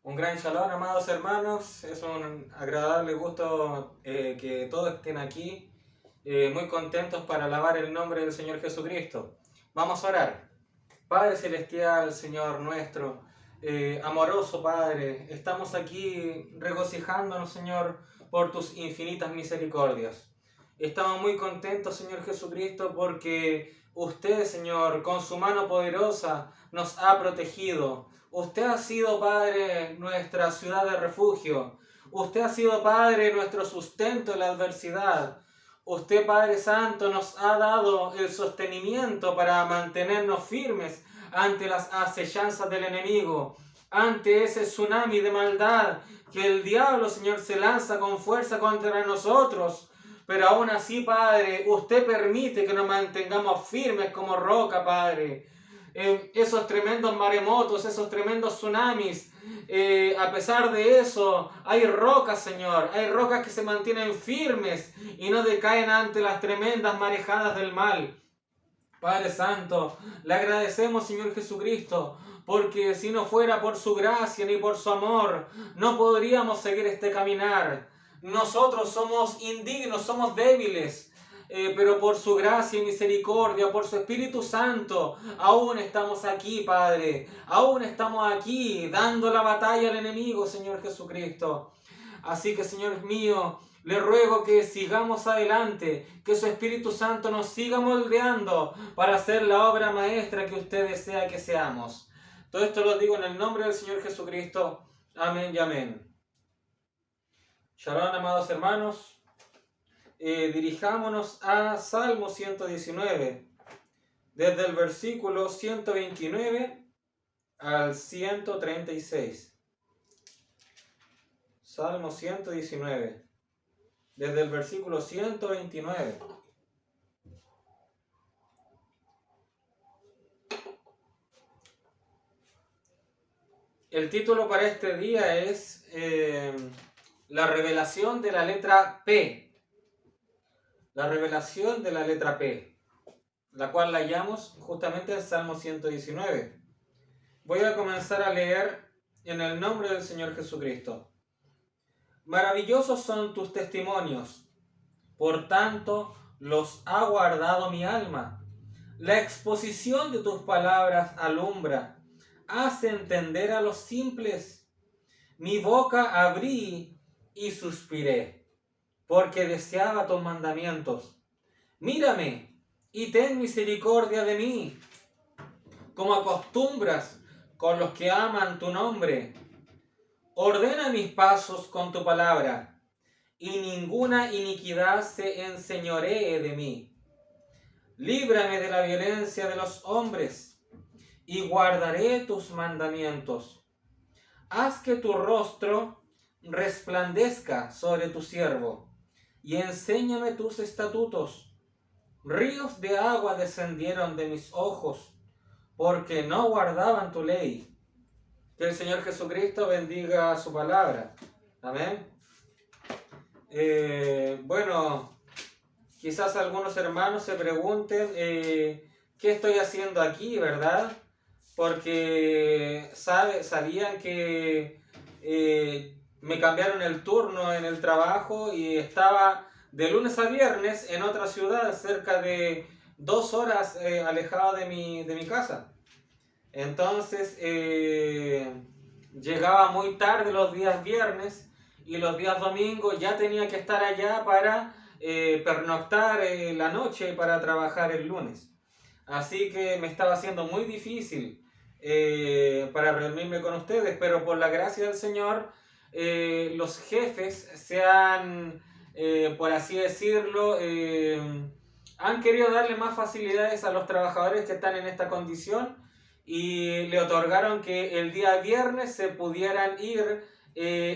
Un gran shalom, amados hermanos. Es un agradable gusto que todos estén aquí, muy contentos para alabar el nombre del Señor Jesucristo. Vamos a orar. Padre Celestial, Señor nuestro, amoroso Padre, estamos aquí regocijándonos, Señor, por tus infinitas misericordias. Estamos muy contentos, Señor Jesucristo, porque usted, Señor, con su mano poderosa nos ha protegido. Usted ha sido, Padre, nuestra ciudad de refugio. Usted ha sido, Padre, nuestro sustento en la adversidad. Usted, Padre Santo, nos ha dado el sostenimiento para mantenernos firmes ante las acechanzas del enemigo, ante ese tsunami de maldad que el diablo, Señor, se lanza con fuerza contra nosotros. Pero aún así, Padre, usted permite que nos mantengamos firmes como roca, Padre. Esos tremendos maremotos, esos tremendos tsunamis, a pesar de eso, hay rocas, Señor, hay rocas que se mantienen firmes y no decaen ante las tremendas marejadas del mal. Padre Santo, le agradecemos, Señor Jesucristo, porque si no fuera por su gracia ni por su amor, no podríamos seguir este caminar. Nosotros somos indignos, somos débiles, pero por su gracia y misericordia, por su Espíritu Santo, aún estamos aquí, Padre. Aún estamos aquí dando la batalla al enemigo, Señor Jesucristo. Así que, Señor mío, le ruego que sigamos adelante, que su Espíritu Santo nos siga moldeando para hacer la obra maestra que usted desea que seamos. Todo esto lo digo en el nombre del Señor Jesucristo. Amén y amén. Shalom, amados hermanos. Dirijámonos a Salmo 119, desde el versículo 129 al 136. Salmo 119, desde el versículo 129. El título para este día es la revelación de la letra P. La revelación de la letra P, la cual la hallamos justamente en Salmo 119. Voy a comenzar a leer en el nombre del Señor Jesucristo. Maravillosos son tus testimonios, por tanto los ha guardado mi alma. La exposición de tus palabras alumbra, hace entender a los simples. Mi boca abrí y suspiré, porque deseaba tus mandamientos. Mírame y ten misericordia de mí, como acostumbras con los que aman tu nombre. Ordena mis pasos con tu palabra, y ninguna iniquidad se enseñoree de mí. Líbrame de la violencia de los hombres, y guardaré tus mandamientos. Haz que tu rostro resplandezca sobre tu siervo, y enséñame tus estatutos. Ríos de agua descendieron de mis ojos, porque no guardaban tu ley. Que el Señor Jesucristo bendiga su palabra. Amén. Bueno, quizás algunos hermanos se pregunten qué estoy haciendo aquí, ¿verdad? Porque sabían que me cambiaron el turno en el trabajo y estaba de lunes a viernes en otra ciudad, cerca de 2 horas alejado de mi casa. Entonces llegaba muy tarde los días viernes y los días domingos ya tenía que estar allá para pernoctar la noche para trabajar el lunes. Así que me estaba haciendo muy difícil para reunirme con ustedes, pero por la gracia del Señor los jefes se han, por así decirlo, han querido darle más facilidades a los trabajadores que están en esta condición y le otorgaron que el día viernes se pudieran ir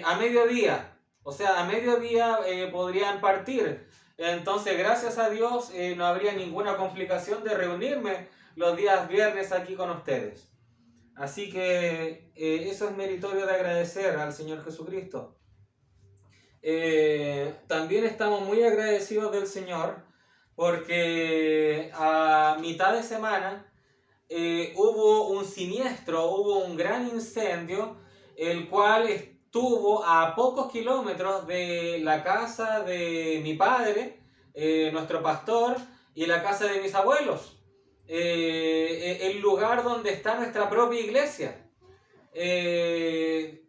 a mediodía. O sea, a mediodía podrían partir. Entonces, gracias a Dios, no habría ninguna complicación de reunirme los días viernes aquí con ustedes. Así que eso es meritorio de agradecer al Señor Jesucristo. También estamos muy agradecidos del Señor porque a mitad de semana hubo un siniestro, hubo un gran incendio el cual estuvo a pocos kilómetros de la casa de mi padre, nuestro pastor, y la casa de mis abuelos, el lugar donde está nuestra propia iglesia. Se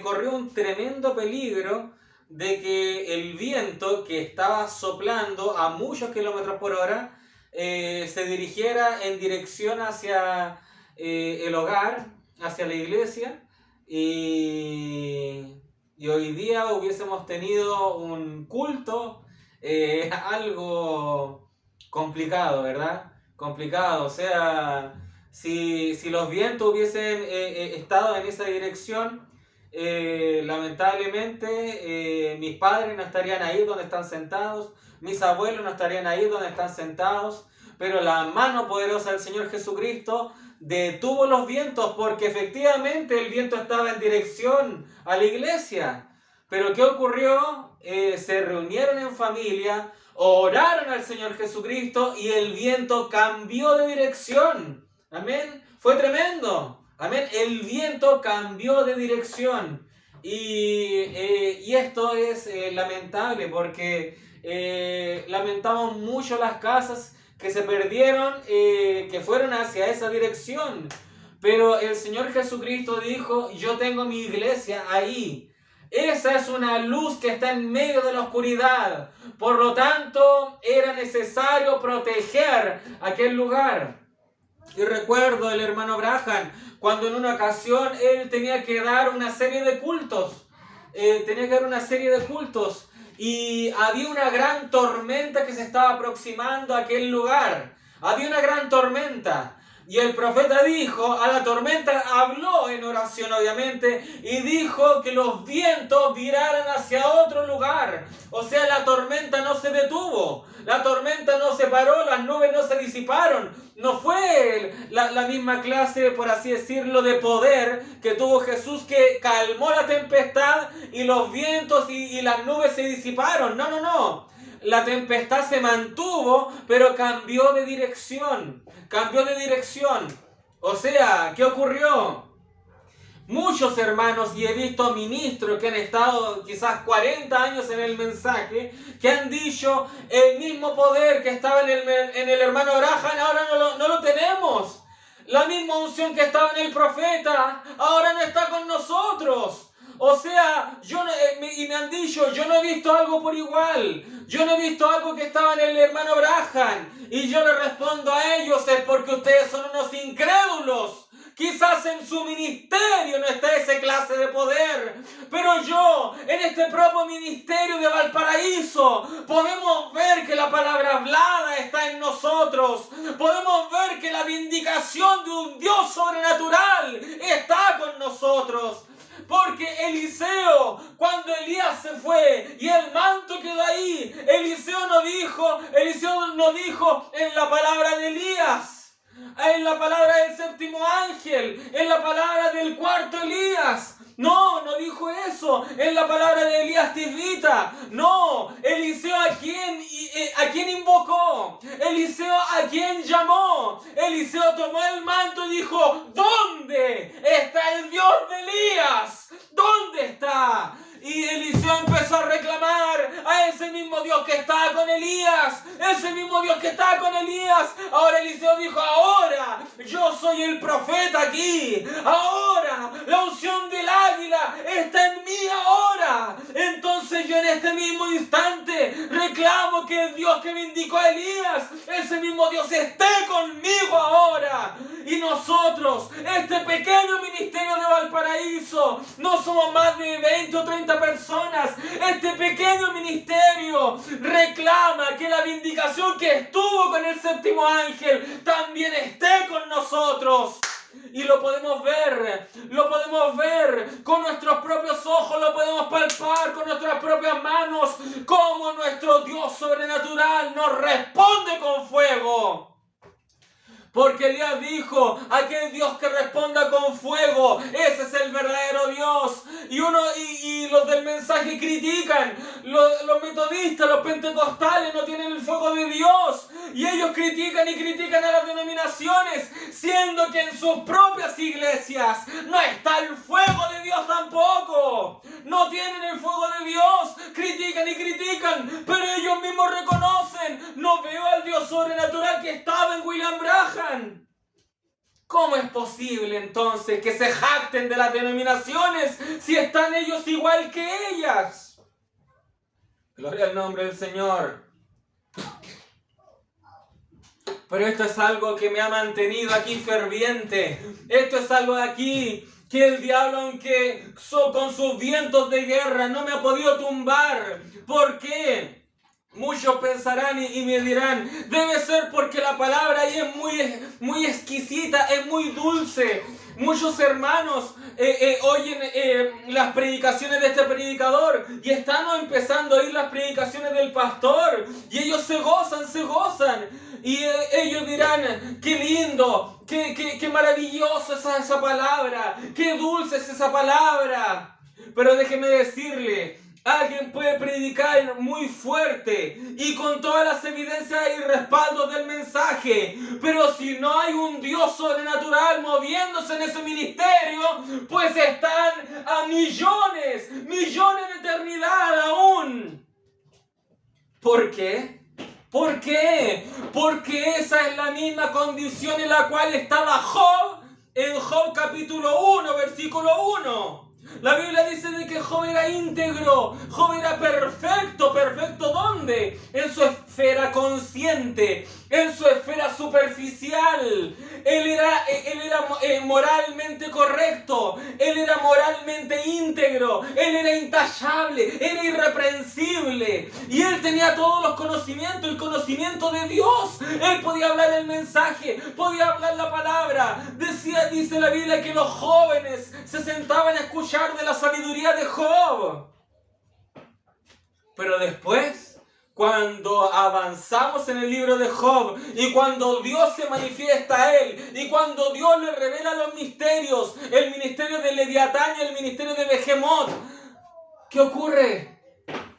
corrió un tremendo peligro de que el viento que estaba soplando a muchos kilómetros por hora se dirigiera en dirección hacia el hogar, hacia la iglesia, y hoy día hubiésemos tenido un culto algo complicado, ¿verdad? Complicado, o sea, si los vientos hubiesen estado en esa dirección, lamentablemente mis padres no estarían ahí donde están sentados, mis abuelos no estarían ahí donde están sentados, pero la mano poderosa del Señor Jesucristo detuvo los vientos, porque efectivamente el viento estaba en dirección a la iglesia. Pero ¿qué ocurrió? Se reunieron en familia, oraron al Señor Jesucristo y el viento cambió de dirección. Amén. Fue tremendo. Amén. El viento cambió de dirección. Y esto es lamentable, porque lamentamos mucho las casas que se perdieron, que fueron hacia esa dirección. Pero el Señor Jesucristo dijo: yo tengo mi iglesia ahí. Esa es una luz que está en medio de la oscuridad. Por lo tanto, era necesario proteger aquel lugar. Y recuerdo el hermano Branham, cuando en una ocasión él tenía que dar una serie de cultos. Y había una gran tormenta que se estaba aproximando a aquel lugar. Había una gran tormenta. Y el profeta dijo, a la tormenta habló en oración obviamente, y dijo que los vientos viraran hacia otro lugar. O sea, la tormenta no se detuvo, la tormenta no se paró, las nubes no se disiparon. No fue la misma clase, por así decirlo, de poder que tuvo Jesús, que calmó la tempestad y los vientos y las nubes se disiparon. No. La tempestad se mantuvo, pero cambió de dirección. O sea, ¿qué ocurrió? Muchos hermanos, y he visto ministros que han estado quizás 40 años en el mensaje, que han dicho: el mismo poder que estaba en el hermano Branham, ahora no lo tenemos. La misma unción que estaba en el profeta, ahora no está con nosotros. O sea, y me han dicho: yo no he visto algo por igual. Yo no he visto algo que estaba en el hermano Branham. Y yo le respondo a ellos: es porque ustedes son unos incrédulos. Quizás en su ministerio no está esa clase de poder, pero yo, en este propio ministerio de Valparaíso, podemos ver que la palabra hablada está en nosotros. Podemos ver que la vindicación de un Dios sobrenatural está con nosotros. Porque Eliseo, cuando Elías se fue y el manto quedó ahí, Eliseo no dijo en la palabra de Elías, en la palabra del séptimo ángel, en la palabra del cuarto Elías. No dijo eso. En la palabra de Elías Tisbita. No, Eliseo a quién invocó. Eliseo a quién llamó. Eliseo tomó el manto y dijo: ¿dónde está el Dios de Elías? ¿Dónde está? Y Eliseo empezó a reclamar a ese mismo Dios que estaba con Elías. Ahora Eliseo dijo: ahora yo soy el profeta aquí. Ahora la unción del águila está en mí ahora. Entonces yo en este mismo instante reclamo que el Dios que vindicó a Elías, ese mismo Dios esté conmigo ahora. Y nosotros, este pequeño ministerio de Valparaíso, no somos más de 20 o 30 personas. Este pequeño ministerio reclama que la vindicación que estuvo con el séptimo ángel también esté con nosotros. Y lo podemos ver con nuestros propios ojos, lo podemos palpar con nuestras propias manos, como nuestro Dios sobrenatural nos responde con fuego. Porque Elías dijo: aquel Dios que responda con fuego, ese es el verdadero Dios. Y los del mensaje mensaje critican. Los metodistas, los pentecostales no tienen el fuego de Dios. Y ellos critican y critican a las denominaciones, siendo que en sus propias iglesias no está el fuego de Dios tampoco. No tienen el fuego de Dios. Critican y critican, pero ellos mismos reconocen: no veo al Dios sobrenatural que estaba en William Branham. ¿Cómo es posible entonces que se jacten de las denominaciones si están ellos igual que ellas? Gloria al nombre del Señor. Pero esto es algo que me ha mantenido aquí ferviente. Esto es algo de aquí que el diablo, aunque con sus vientos de guerra, no me ha podido tumbar. ¿Por qué? Muchos pensarán y me dirán: debe ser porque la palabra ahí es muy exquisita, es muy dulce. Muchos hermanos oyen las predicaciones de este predicador y están empezando a oír las predicaciones del pastor y ellos se gozan. Y ellos dirán: qué lindo, qué maravilloso es esa palabra, qué dulce es esa palabra. Pero déjeme decirle: alguien puede predicar muy fuerte y con todas las evidencias y respaldos del mensaje, pero si no hay un Dios sobrenatural moviéndose en ese ministerio, pues están a millones de eternidad aún. ¿Por qué? ¿Por qué? Porque esa es la misma condición en la cual estaba Job en Job capítulo 1, versículo 1. La Biblia dice de que Job era íntegro, Job era perfecto. ¿Perfecto dónde? En su esfera consciente, en su esfera superficial. Él era moralmente correcto, él era moralmente íntegro, él era intachable, era irreprensible. Y él tenía todos los conocimientos, el conocimiento de Dios. Él podía hablar el mensaje, podía hablar la palabra. Dice la Biblia que los jóvenes se sentaban a escuchar de la sabiduría de Job. Pero después, cuando avanzamos en el libro de Job y cuando Dios se manifiesta a él y cuando Dios le revela los misterios, el ministerio de Leviatán y el ministerio de Behemoth, ¿qué ocurre?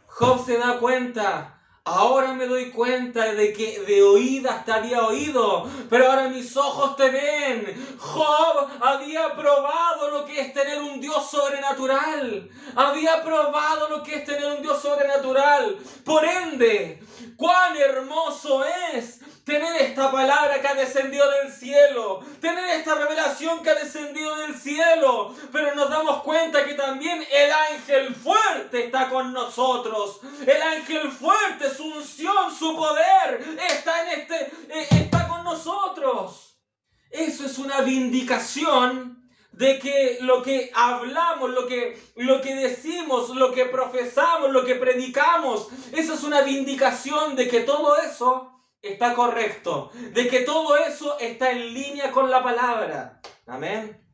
Job se da cuenta: ahora me doy cuenta de que de oídas te había oído, pero ahora mis ojos te ven. Job había probado lo que es tener un Dios sobrenatural. Había probado lo que es tener un Dios sobrenatural. Por ende, cuán hermoso es tener esta palabra que ha descendido del cielo, tener esta revelación que ha descendido del cielo. Pero nos damos cuenta que también el ángel fuerte está con nosotros. El ángel fuerte, su unción, su poder está con nosotros. Eso es una vindicación de que lo que hablamos, lo que decimos, lo que profesamos, lo que predicamos, eso es una vindicación de que todo eso está correcto, de que todo eso está en línea con la palabra. Amén.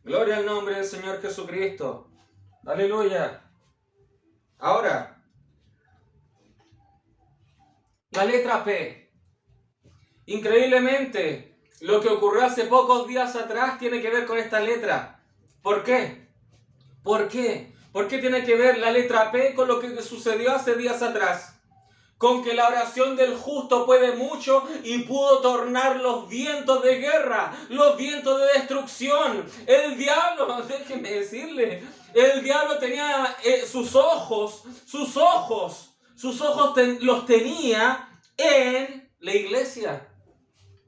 Gloria al nombre del Señor Jesucristo. Aleluya. Ahora, la letra P. Increíblemente, lo que ocurrió hace pocos días atrás tiene que ver con esta letra. ¿Por qué? ¿Por qué? ¿Por qué tiene que ver la letra P con lo que sucedió hace días atrás? Con que la oración del justo puede mucho y pudo tornar los vientos de guerra, los vientos de destrucción. El diablo, déjeme decirle, el diablo tenía sus ojos los tenía en la iglesia.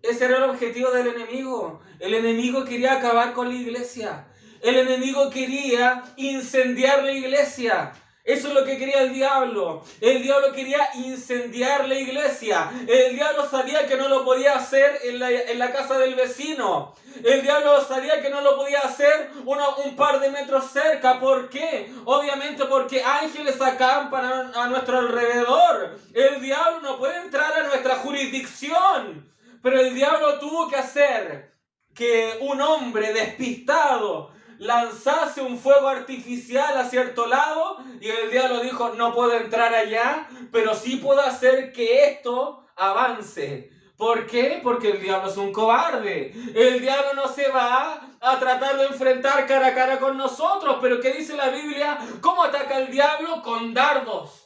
Ese era el objetivo del enemigo. El enemigo quería acabar con la iglesia. El enemigo quería incendiar la iglesia. Eso es lo que quería el diablo. El diablo quería incendiar la iglesia. El diablo sabía que no lo podía hacer en la casa del vecino. El diablo sabía que no lo podía hacer un par de metros cerca. ¿Por qué? Obviamente porque ángeles acampan a nuestro alrededor. El diablo no puede entrar a nuestra jurisdicción. Pero el diablo tuvo que hacer que un hombre despistado lanzase un fuego artificial a cierto lado, y el diablo dijo: no puedo entrar allá, pero sí puedo hacer que esto avance. ¿Por qué? Porque el diablo es un cobarde. El diablo no se va a tratar de enfrentar cara a cara con nosotros. Pero ¿qué dice la Biblia? ¿Cómo ataca el diablo? Con dardos.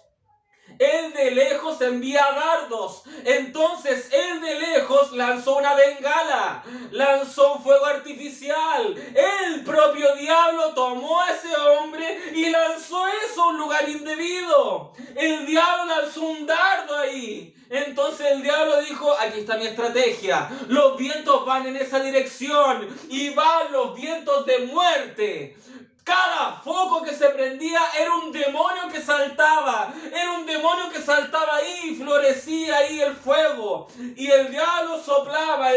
Él de lejos envía dardos. Entonces él de lejos lanzó una bengala, lanzó un fuego artificial. El propio diablo tomó a ese hombre y lanzó eso a un lugar indebido. El diablo lanzó un dardo ahí. Entonces el diablo dijo, aquí está mi estrategia. Los vientos van en esa dirección y van los vientos de muerte. Cada foco que se prendía era un demonio que saltaba. Era un demonio que saltaba ahí y florecía ahí el fuego. Y el diablo soplaba.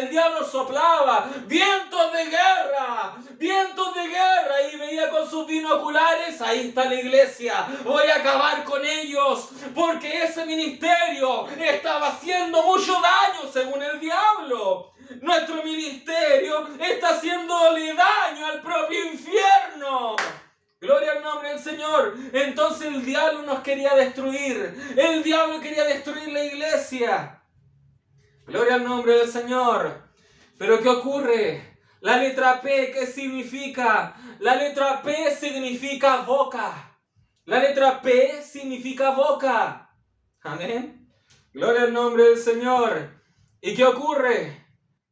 Vientos de guerra. Vientos de guerra. Y veía con sus binoculares, ahí está la iglesia. Voy a acabar con ellos. Porque ese ministerio estaba haciendo mucho daño según el diablo. Nuestro ministerio está haciéndole daño al propio infierno. Gloria al nombre del Señor. Entonces el diablo nos quería destruir. El diablo quería destruir la iglesia. Gloria al nombre del Señor. Pero ¿qué ocurre? La letra P, ¿qué significa? La letra P significa boca. La letra P significa boca. Amén. Gloria al nombre del Señor. ¿Y qué ocurre?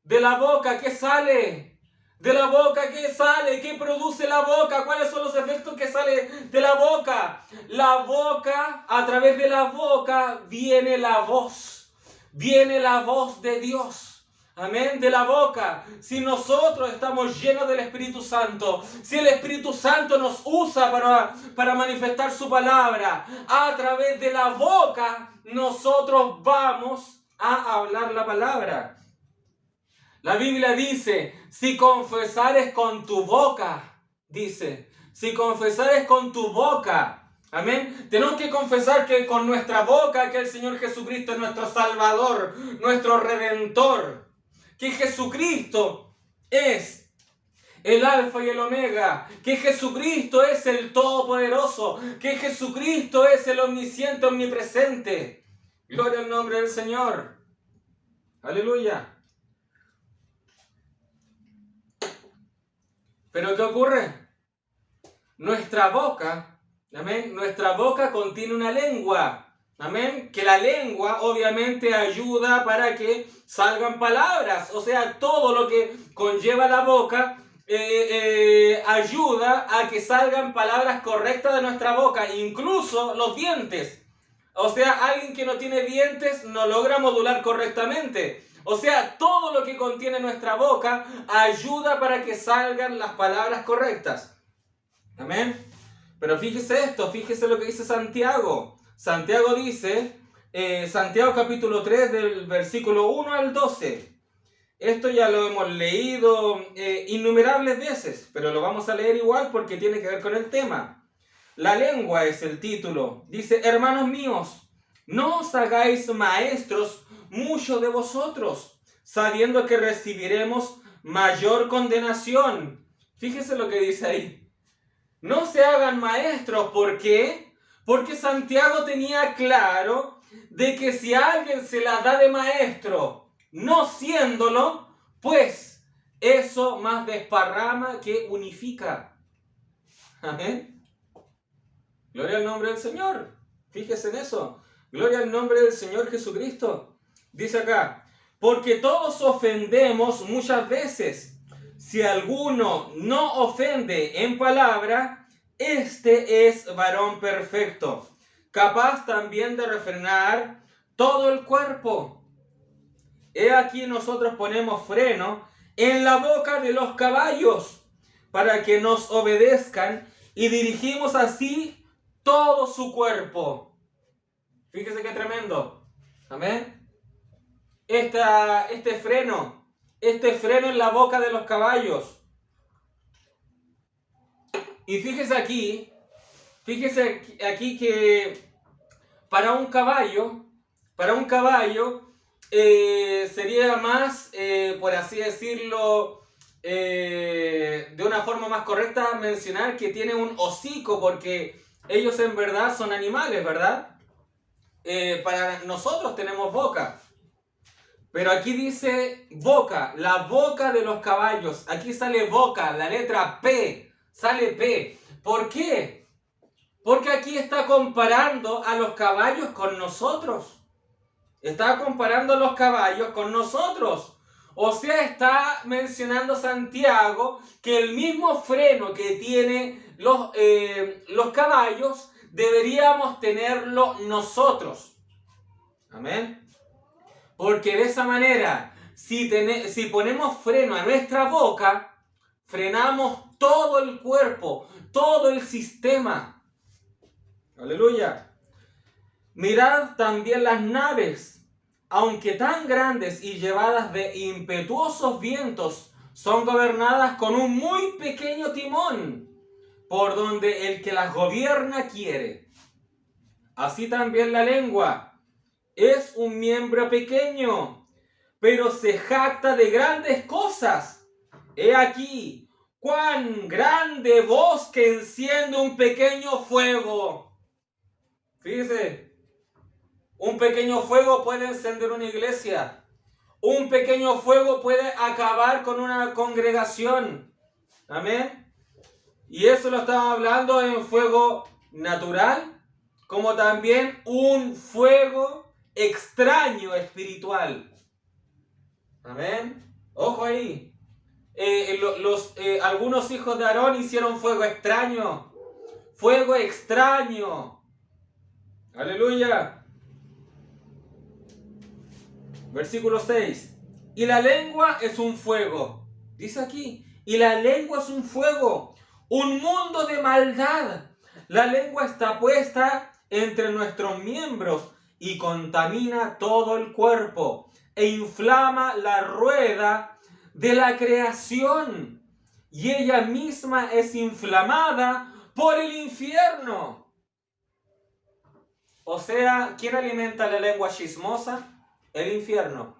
De la boca, ¿qué sale? De la boca, ¿qué sale? ¿Qué produce la boca? ¿Cuáles son los efectos que salen de la boca? La boca, a través de la boca, viene la voz. Viene la voz de Dios. Amén, de la boca. Si nosotros estamos llenos del Espíritu Santo, si el Espíritu Santo nos usa para manifestar su palabra, a través de la boca, nosotros vamos a hablar la palabra. La Biblia dice, si confesares con tu boca, dice, si confesares con tu boca, amén, tenemos que confesar que con nuestra boca que el Señor Jesucristo es nuestro Salvador, nuestro Redentor, que Jesucristo es el Alfa y el Omega, que Jesucristo es el Todopoderoso, que Jesucristo es el Omnisciente, Omnipresente. Gloria al nombre del Señor. Aleluya. Pero ¿qué ocurre? Nuestra boca, amén, nuestra boca contiene una lengua, amén, que la lengua obviamente ayuda para que salgan palabras, o sea, todo lo que conlleva la boca ayuda a que salgan palabras correctas de nuestra boca, incluso los dientes. O sea, alguien que no tiene dientes no logra modular correctamente. O sea, todo lo que contiene nuestra boca ayuda para que salgan las palabras correctas. Amén. Pero fíjese esto, fíjese lo que dice Santiago. Santiago dice, Santiago capítulo 3 del versículo 1 al 12. Esto ya lo hemos leído innumerables veces, pero lo vamos a leer igual porque tiene que ver con el tema. La lengua es el título. Dice, hermanos míos, no os hagáis maestros muchos de vosotros, sabiendo que recibiremos mayor condenación. Fíjese lo que dice ahí. No se hagan maestros, ¿por qué? Porque Santiago tenía claro de que si a alguien se la da de maestro, no siéndolo, pues eso más desparrama que unifica. Amén. Gloria al nombre del Señor. Fíjese en eso. Gloria al nombre del Señor Jesucristo. Dice acá, porque todos ofendemos muchas veces. Si alguno no ofende en palabra, este es varón perfecto, capaz también de refrenar todo el cuerpo. He aquí nosotros ponemos freno en la boca de los caballos para que nos obedezcan y dirigimos así todo su cuerpo. Fíjese qué tremendo. Amén. Este freno en la boca de los caballos. Y fíjese aquí que para un caballo sería más, por así decirlo, de una forma más correcta mencionar que tiene un hocico, porque ellos en verdad son animales, ¿verdad? Para nosotros tenemos boca. Pero aquí dice boca, la boca de los caballos. Aquí sale boca, la letra P, sale P. ¿Por qué? Porque aquí está comparando a los caballos con nosotros. Está comparando a los caballos con nosotros. O sea, está mencionando Santiago que el mismo freno que tiene los caballos deberíamos tenerlo nosotros. Amén. Porque de esa manera, si ponemos freno a nuestra boca, frenamos todo el cuerpo, todo el sistema. Aleluya. Mirad también las naves, aunque tan grandes y llevadas de impetuosos vientos, son gobernadas con un muy pequeño timón, por donde el que las gobierna quiere. Así también la lengua es un miembro pequeño, pero se jacta de grandes cosas. He aquí, cuán grande bosque enciende un pequeño fuego. Fíjese, un pequeño fuego puede encender una iglesia. Un pequeño fuego puede acabar con una congregación. Amén. Y eso lo estamos hablando en fuego natural, como también un fuego extraño espiritual. Amén. Ojo ahí. Algunos hijos de Aarón hicieron fuego extraño. Fuego extraño. Aleluya. Versículo 6. Y la lengua es un fuego. Dice aquí. Y la lengua es un fuego. Un mundo de maldad. La lengua está puesta entre nuestros miembros y contamina todo el cuerpo e inflama la rueda de la creación, y ella misma es inflamada por el infierno. O sea, ¿quién alimenta la lengua chismosa? El infierno.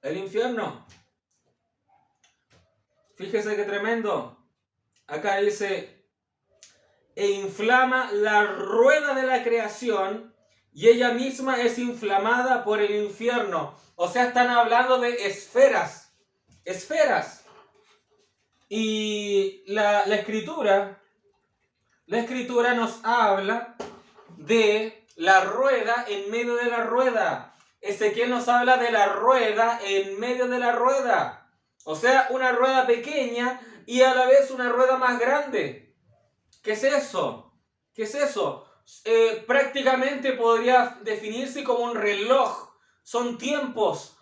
El infierno. Fíjese qué tremendo. Acá dice, e inflama la rueda de la creación, y ella misma es inflamada por el infierno. O sea, están hablando de esferas. Esferas. Y la escritura nos habla de la rueda en medio de la rueda. Ezequiel nos habla de la rueda en medio de la rueda. O sea, una rueda pequeña y a la vez una rueda más grande. ¿Qué es eso? ¿Qué es eso? Prácticamente podría definirse como un reloj. Son tiempos,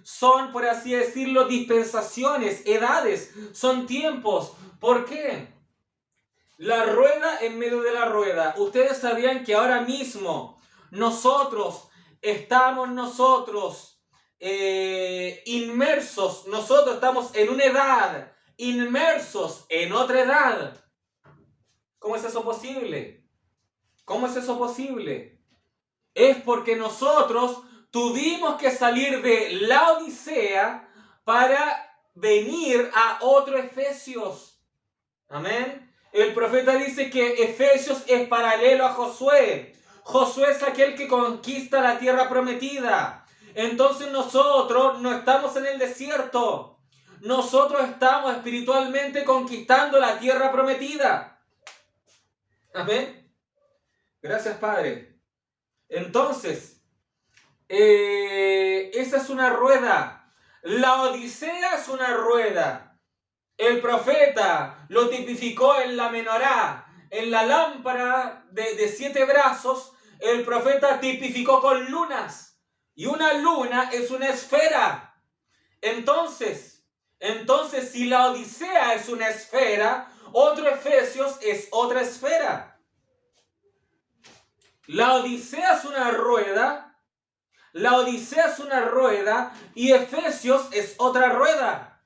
son, por así decirlo, dispensaciones, edades, son tiempos. ¿Por qué? La rueda en medio de la rueda. Ustedes sabían que ahora mismo estamos inmersos, nosotros estamos en una edad, inmersos en otra edad. ¿Cómo es eso posible? ¿Cómo es eso posible? Es porque nosotros tuvimos que salir de la Odisea para venir a otro Efesios. Amén. El profeta dice que Efesios es paralelo a Josué. Josué es aquel que conquista la tierra prometida. Entonces nosotros no estamos en el desierto. Nosotros estamos espiritualmente conquistando la tierra prometida. Amén. Gracias, Padre. Entonces, esa es una rueda. La Odisea es una rueda. El profeta lo tipificó en la menorá, en la lámpara de 7 brazos. El profeta tipificó con lunas. Y una luna es una esfera. Entonces, si la Odisea es una esfera, otro Efesios es otra esfera. La Odisea es una rueda. La Odisea es una rueda y Efesios es otra rueda.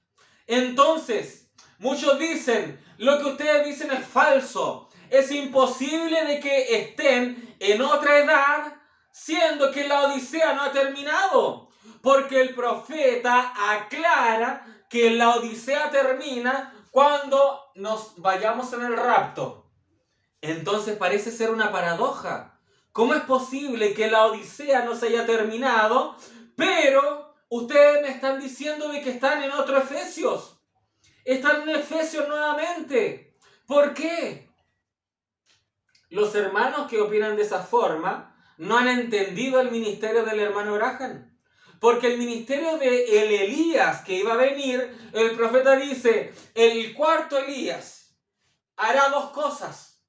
Entonces, muchos dicen, lo que ustedes dicen es falso. Es imposible de que estén en otra edad, siendo que la Odisea no ha terminado. Porque el profeta aclara que la Odisea termina cuando nos vayamos en el rapto. Entonces parece ser una paradoja. ¿Cómo es posible que la Odisea no se haya terminado, pero ustedes me están diciendo de que están en otro Efesios? Están en Efesios nuevamente. ¿Por qué? Los hermanos que opinan de esa forma no han entendido el ministerio del hermano Graham. Porque el ministerio de el Elías que iba a venir, el profeta dice, el cuarto Elías hará dos cosas.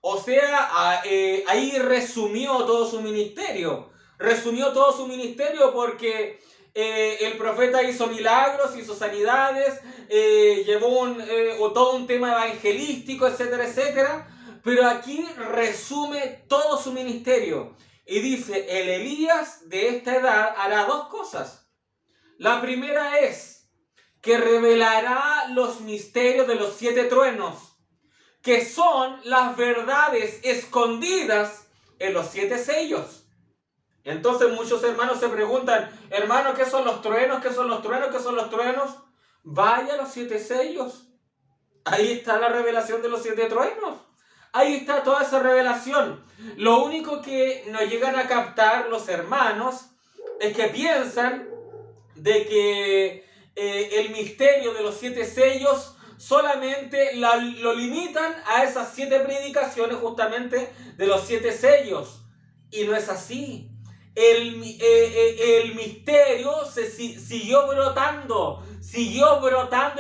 O sea, ahí resumió todo su ministerio. Resumió todo su ministerio porque el profeta hizo milagros, hizo sanidades, llevó todo un tema evangelístico, etcétera, etcétera. Pero aquí resume todo su ministerio. Y dice, el Elías de esta edad hará dos cosas. La primera es que revelará los misterios de los 7 truenos, que son las verdades escondidas en los 7 sellos. Entonces muchos hermanos se preguntan, hermano, ¿qué son los truenos? ¿Qué son los truenos? ¿Qué son los truenos? Vaya a los 7 sellos. Ahí está la revelación de los 7 truenos. Ahí está toda esa revelación. Lo único que nos llegan a captar los hermanos es que piensan de que el misterio de los 7 sellos solamente lo limitan a esas 7 predicaciones justamente de los 7 sellos. Y no es así. El misterio siguió brotando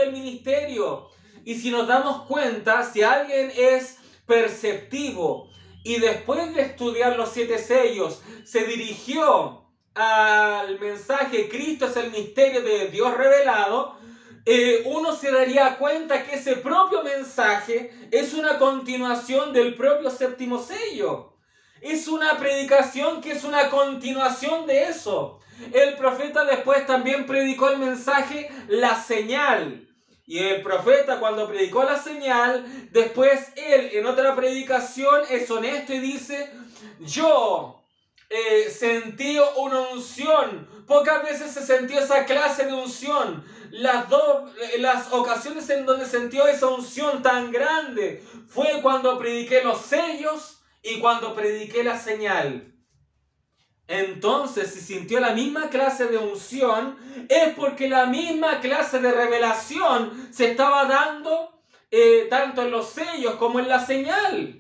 el ministerio. Y si nos damos cuenta, si alguien es perceptivo y después de estudiar los 7 sellos se dirigió al mensaje Cristo es el misterio de Dios revelado, uno se daría cuenta que ese propio mensaje es una continuación del propio séptimo sello. Es una predicación que es una continuación de eso. El profeta después también predicó el mensaje la señal. Y el profeta cuando predicó la señal, después él en otra predicación es honesto y dice, yo sentí una unción. Pocas veces se sintió esa clase de unción. Las ocasiones en donde sintió esa unción tan grande fue cuando prediqué los sellos y cuando prediqué la señal. Entonces, si sintió la misma clase de unción, es porque la misma clase de revelación se estaba dando tanto en los sellos como en la señal.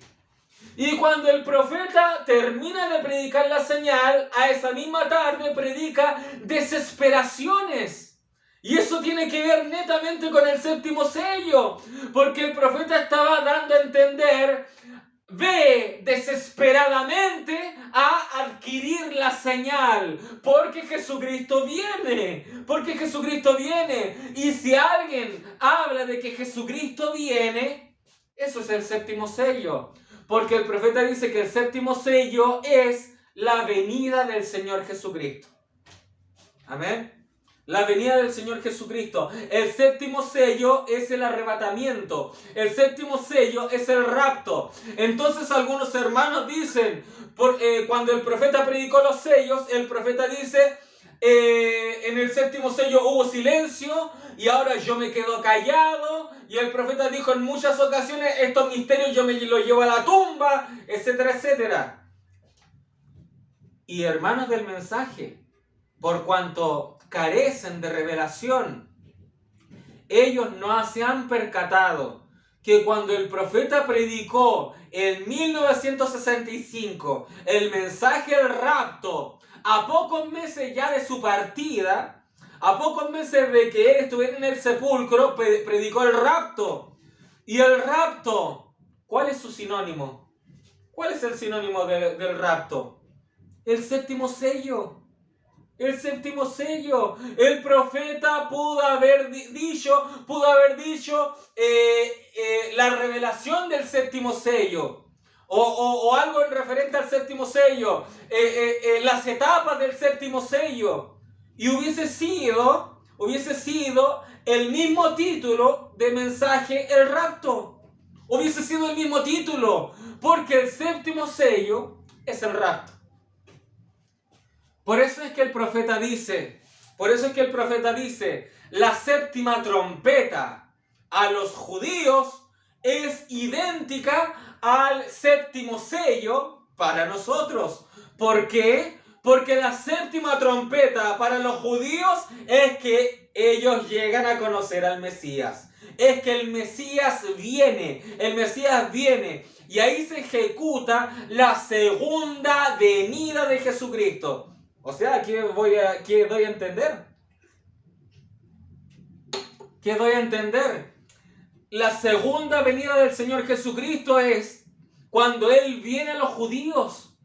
Y cuando el profeta termina de predicar la señal, a esa misma tarde predica desesperaciones. Y eso tiene que ver netamente con el séptimo sello, porque el profeta estaba dando a entender, ve desesperadamente a adquirir la señal, porque Jesucristo viene, y si alguien habla de que Jesucristo viene, eso es el séptimo sello, porque el profeta dice que el séptimo sello es la venida del Señor Jesucristo. Amén. La venida del Señor Jesucristo. El séptimo sello es el arrebatamiento. El séptimo sello es el rapto. Entonces algunos hermanos dicen, cuando el profeta predicó los sellos, el profeta dice, en el séptimo sello hubo silencio y ahora yo me quedo callado. Y el profeta dijo en muchas ocasiones, estos misterios yo me los llevo a la tumba, etcétera, etcétera. Y hermanos del mensaje, por cuanto carecen de revelación, ellos no se han percatado que cuando el profeta predicó en 1965 el mensaje del rapto, a pocos meses ya de su partida, a pocos meses de que él estuviera en el sepulcro, predicó el rapto. Y el rapto, ¿cuál es su sinónimo? ¿Cuál es el sinónimo del rapto? El séptimo sello. El séptimo sello. El profeta pudo haber dicho la revelación del séptimo sello. O algo en referente al séptimo sello. Las etapas del séptimo sello. Y hubiese sido el mismo título de mensaje, el rapto. Hubiese sido el mismo título. Porque el séptimo sello es el rapto. Por eso es que el profeta dice, la séptima trompeta a los judíos es idéntica al séptimo sello, para nosotros. ¿Por qué? Porque la séptima trompeta para los judíos es que ellos llegan a conocer al Mesías. Es que el Mesías viene. Y ahí se ejecuta la segunda venida de Jesucristo. O sea, ¿qué doy a entender? ¿Qué doy a entender? La segunda venida del Señor Jesucristo es cuando Él viene a los judíos.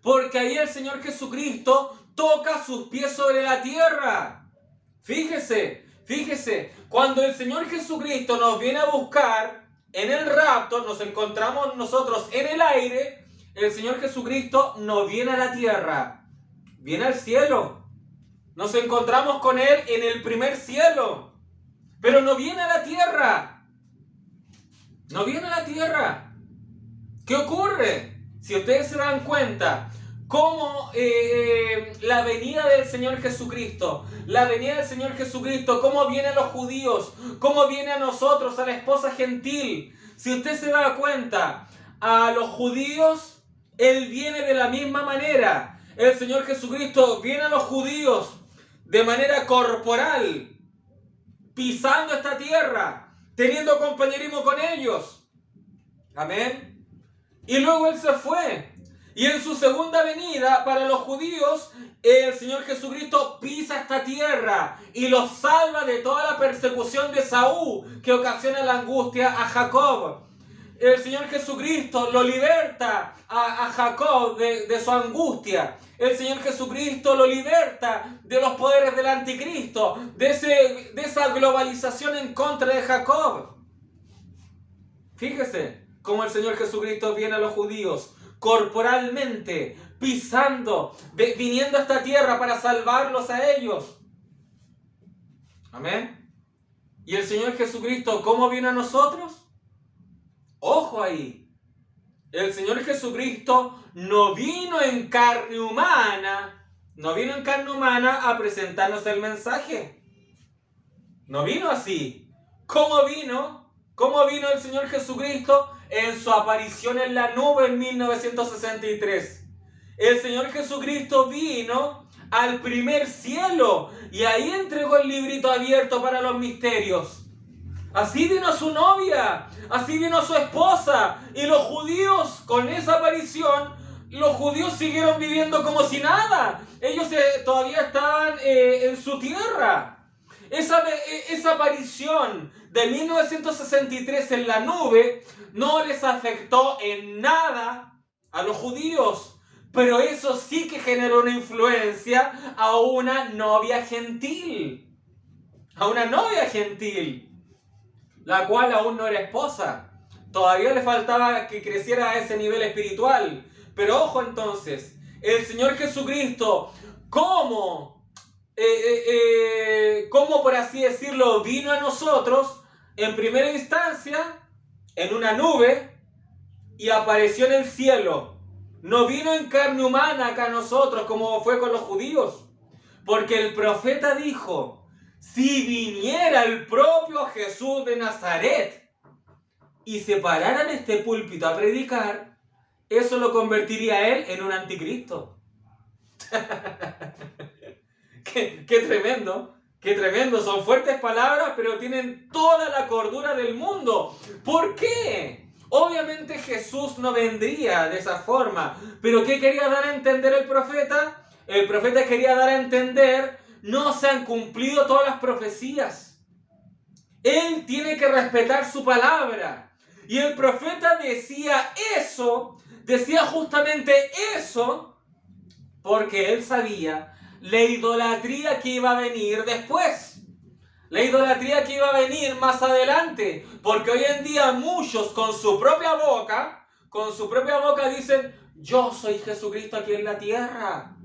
Porque ahí el Señor Jesucristo toca sus pies sobre la tierra. Fíjese, cuando el Señor Jesucristo nos viene a buscar en el rapto, nos encontramos nosotros en el aire, el Señor Jesucristo no viene a la tierra, viene al cielo. Nos encontramos con Él en el primer cielo, pero no viene a la tierra. No viene a la tierra. ¿Qué ocurre? Si ustedes se dan cuenta, cómo la venida del Señor Jesucristo, cómo viene a los judíos, cómo viene a nosotros, a la esposa gentil. Si usted se da cuenta, a los judíos, Él viene de la misma manera. El Señor Jesucristo viene a los judíos de manera corporal, pisando esta tierra, teniendo compañerismo con ellos. Amén. Y luego Él se fue. Y en su segunda venida para los judíos, el Señor Jesucristo pisa esta tierra y los salva de toda la persecución de Saúl que ocasiona la angustia a Jacob. El Señor Jesucristo lo liberta a Jacob de su angustia. El Señor Jesucristo lo liberta de los poderes del anticristo, de esa globalización en contra de Jacob. Fíjese cómo el Señor Jesucristo viene a los judíos corporalmente, pisando, viniendo a esta tierra para salvarlos a ellos. Amén. ¿Y el Señor Jesucristo cómo viene a nosotros? Ojo ahí. El Señor Jesucristo no vino en carne humana a presentarnos el mensaje. No vino así. ¿Cómo vino? ¿Cómo vino el Señor Jesucristo? En su aparición en la nube en 1963. El Señor Jesucristo vino al primer cielo y ahí entregó el librito abierto para los misterios. Así vino su novia, así vino su esposa, y los judíos, con esa aparición, los judíos siguieron viviendo como si nada. Ellos todavía estaban en su tierra. Esa aparición de 1963 en la nube no les afectó en nada a los judíos, pero eso sí que generó una influencia a una novia gentil. La cual aún no era esposa. Todavía le faltaba que creciera a ese nivel espiritual. Pero ojo entonces, el Señor Jesucristo, ¿cómo por así decirlo, vino a nosotros? En primera instancia, en una nube, y apareció en el cielo. No vino en carne humana acá a nosotros, como fue con los judíos. Porque el profeta dijo: si viniera el propio Jesús de Nazaret y se parara en este púlpito a predicar, eso lo convertiría a él en un anticristo. ¡Qué tremendo! ¡Qué tremendo! Son fuertes palabras, pero tienen toda la cordura del mundo. ¿Por qué? Obviamente Jesús no vendría de esa forma. ¿Pero qué quería dar a entender el profeta? El profeta quería dar a entender: no se han cumplido todas las profecías. Él tiene que respetar su palabra. Y el profeta decía justamente eso, porque él sabía la idolatría que iba a venir después. La idolatría que iba a venir más adelante. Porque hoy en día muchos con su propia boca dicen: yo soy Jesucristo aquí en la tierra.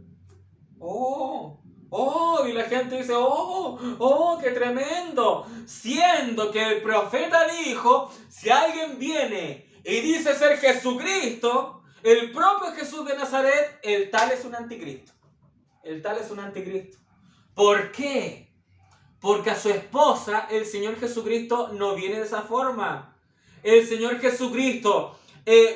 Y la gente dice: qué tremendo. Siendo que el profeta dijo: si alguien viene y dice ser Jesucristo, el propio Jesús de Nazaret, el tal es un anticristo. ¿Por qué? Porque a su esposa el Señor Jesucristo no viene de esa forma. El Señor Jesucristo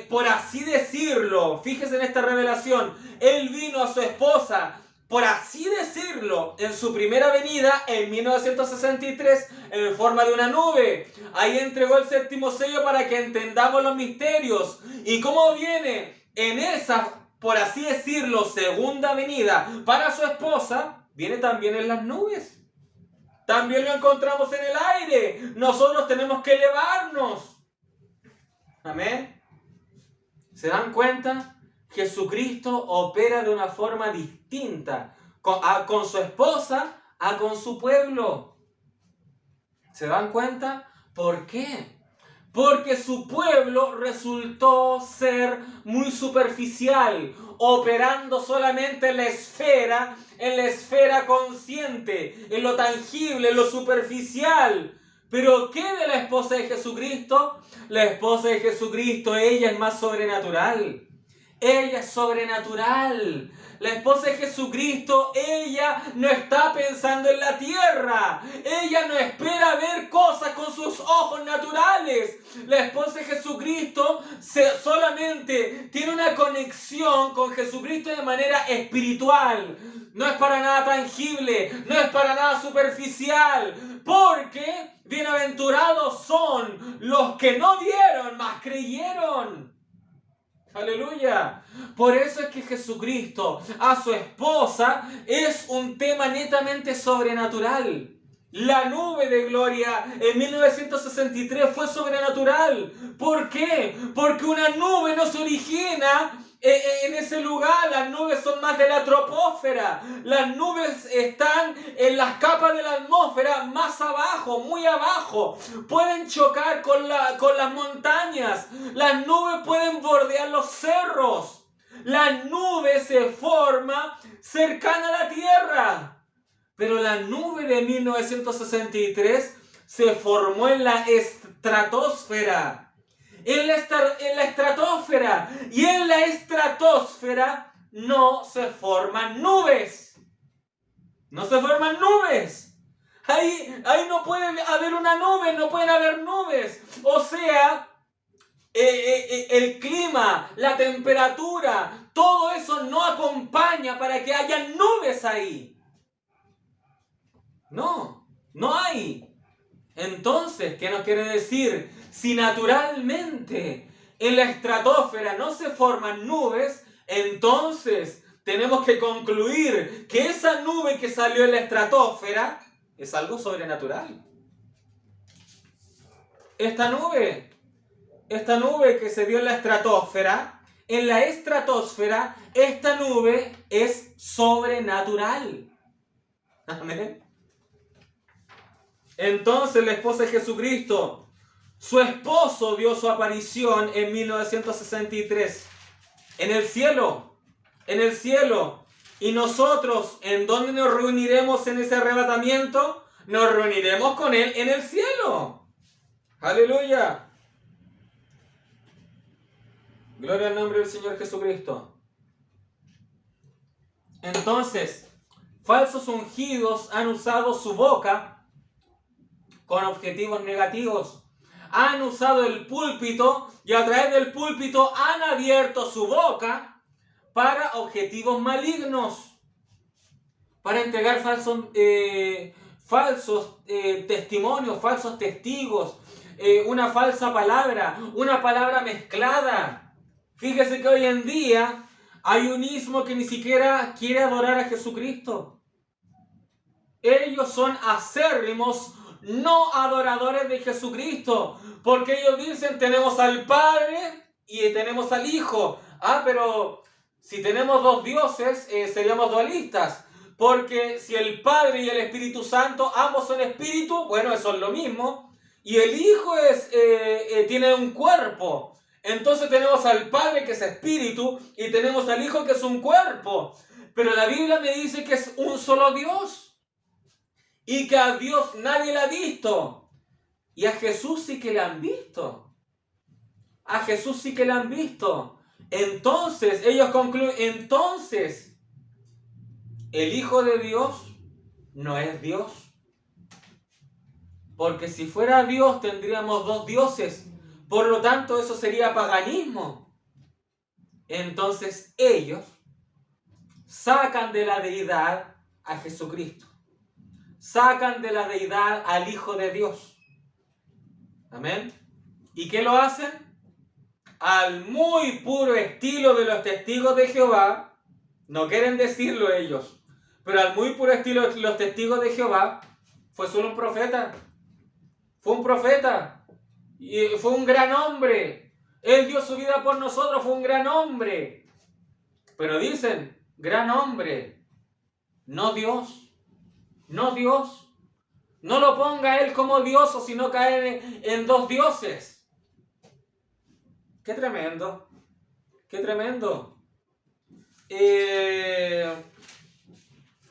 por así decirlo, fíjese en esta revelación, Él vino a su esposa, por así decirlo, en su primera venida en 1963 en forma de una nube. Ahí entregó el séptimo sello para que entendamos los misterios. ¿Y cómo viene en esa, por así decirlo, segunda venida para su esposa? Viene también en las nubes. También lo encontramos en el aire. Nosotros tenemos que elevarnos. Amén. ¿Se dan cuenta? Jesucristo opera de una forma distinta con su esposa a con su pueblo. ¿Se dan cuenta? ¿Por qué? Porque su pueblo resultó ser muy superficial, operando solamente en la esfera consciente, en lo tangible, en lo superficial. ¿Pero qué de la esposa de Jesucristo? La esposa de Jesucristo, ella es más sobrenatural. Ella es sobrenatural. La esposa de Jesucristo, ella no está pensando en la tierra. Ella no espera ver cosas con sus ojos naturales. La esposa de Jesucristo solamente tiene una conexión con Jesucristo de manera espiritual. No es para nada tangible, no es para nada superficial. Porque bienaventurados son los que no vieron, mas creyeron. Aleluya. Por eso es que Jesucristo a su esposa es un tema netamente sobrenatural. La nube de gloria en 1963 fue sobrenatural. ¿Por qué? Porque una nube no se origina en ese lugar. Las nubes son más de la troposfera. Las nubes están en las capas de la atmósfera más abajo, muy abajo. Pueden chocar con las montañas. Las nubes pueden bordear los cerros. La nube se forma cercana a la tierra. Pero la nube de 1963 se formó en la estratosfera. En la estratosfera. Y en la estratosfera no se forman nubes. No se forman nubes. Ahí no puede haber una nube, no pueden haber nubes. O sea, el clima, la temperatura, todo eso no acompaña para que haya nubes ahí. No hay. Entonces, ¿qué nos quiere decir? Si naturalmente en la estratosfera no se forman nubes, entonces tenemos que concluir que esa nube que salió en la estratosfera es algo sobrenatural. Esta nube que se dio en la estratosfera, esta nube es sobrenatural. Amén. Entonces la esposa de Jesucristo, su esposo vio su aparición en 1963 en el cielo. Y nosotros, ¿en dónde nos reuniremos en ese arrebatamiento? Nos reuniremos con Él en el cielo. Aleluya. Gloria al nombre del Señor Jesucristo. Entonces, falsos ungidos han usado su boca con objetivos negativos. Han usado el púlpito y a través del púlpito han abierto su boca para objetivos malignos. Para entregar falsos testimonios, falsos testigos, una falsa palabra, una palabra mezclada. Fíjese que hoy en día hay un ismo que ni siquiera quiere adorar a Jesucristo. Ellos son acérrimos no adoradores de Jesucristo, porque ellos dicen tenemos al Padre y tenemos al Hijo. Pero si tenemos dos dioses seríamos dualistas, porque si el Padre y el Espíritu Santo ambos son espíritu, bueno, eso es lo mismo, y el Hijo tiene un cuerpo. Entonces tenemos al Padre que es espíritu y tenemos al Hijo que es un cuerpo, pero la Biblia me dice que es un solo Dios. Y que a Dios nadie le ha visto. Y a Jesús sí que le han visto. A Jesús sí que le han visto. Entonces, ellos concluyen, entonces, el Hijo de Dios no es Dios. Porque si fuera Dios tendríamos dos dioses. Por lo tanto, eso sería paganismo. Entonces ellos sacan de la deidad a Jesucristo. Sacan de la deidad al Hijo de Dios. Amén. ¿Y qué lo hacen? Al muy puro estilo de los testigos de Jehová. No quieren decirlo ellos, pero al muy puro estilo de los testigos de Jehová, fue solo un profeta. Fue un profeta. Y fue un gran hombre. Él dio su vida por nosotros, fue un gran hombre. Pero dicen, gran hombre, no Dios. No Dios. No lo ponga él como Dios, o si no cae en dos dioses. Qué tremendo. Qué tremendo. ¿Qué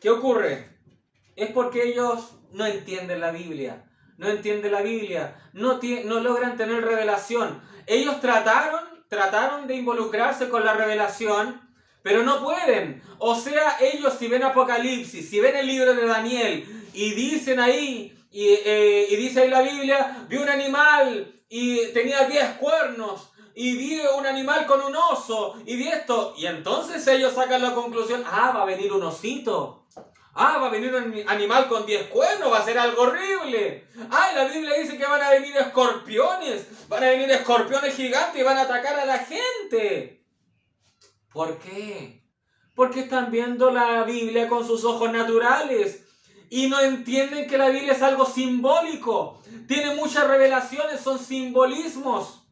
ocurre? Es porque ellos no entienden la Biblia. No entienden la Biblia. No logran tener revelación. Ellos trataron de involucrarse con la revelación, pero no pueden. O sea, ellos si ven Apocalipsis, si ven el libro de Daniel, y dicen ahí, y dice ahí la Biblia, vi un animal y tenía 10 cuernos, y vi un animal con un oso, y vi esto, y entonces ellos sacan la conclusión, va a venir un osito. Va a venir un animal con 10 cuernos, va a ser algo horrible. La Biblia dice que van a venir escorpiones gigantes y van a atacar a la gente. ¿Por qué? Porque están viendo la Biblia con sus ojos naturales y no entienden que la Biblia es algo simbólico. Tiene muchas revelaciones, son simbolismos.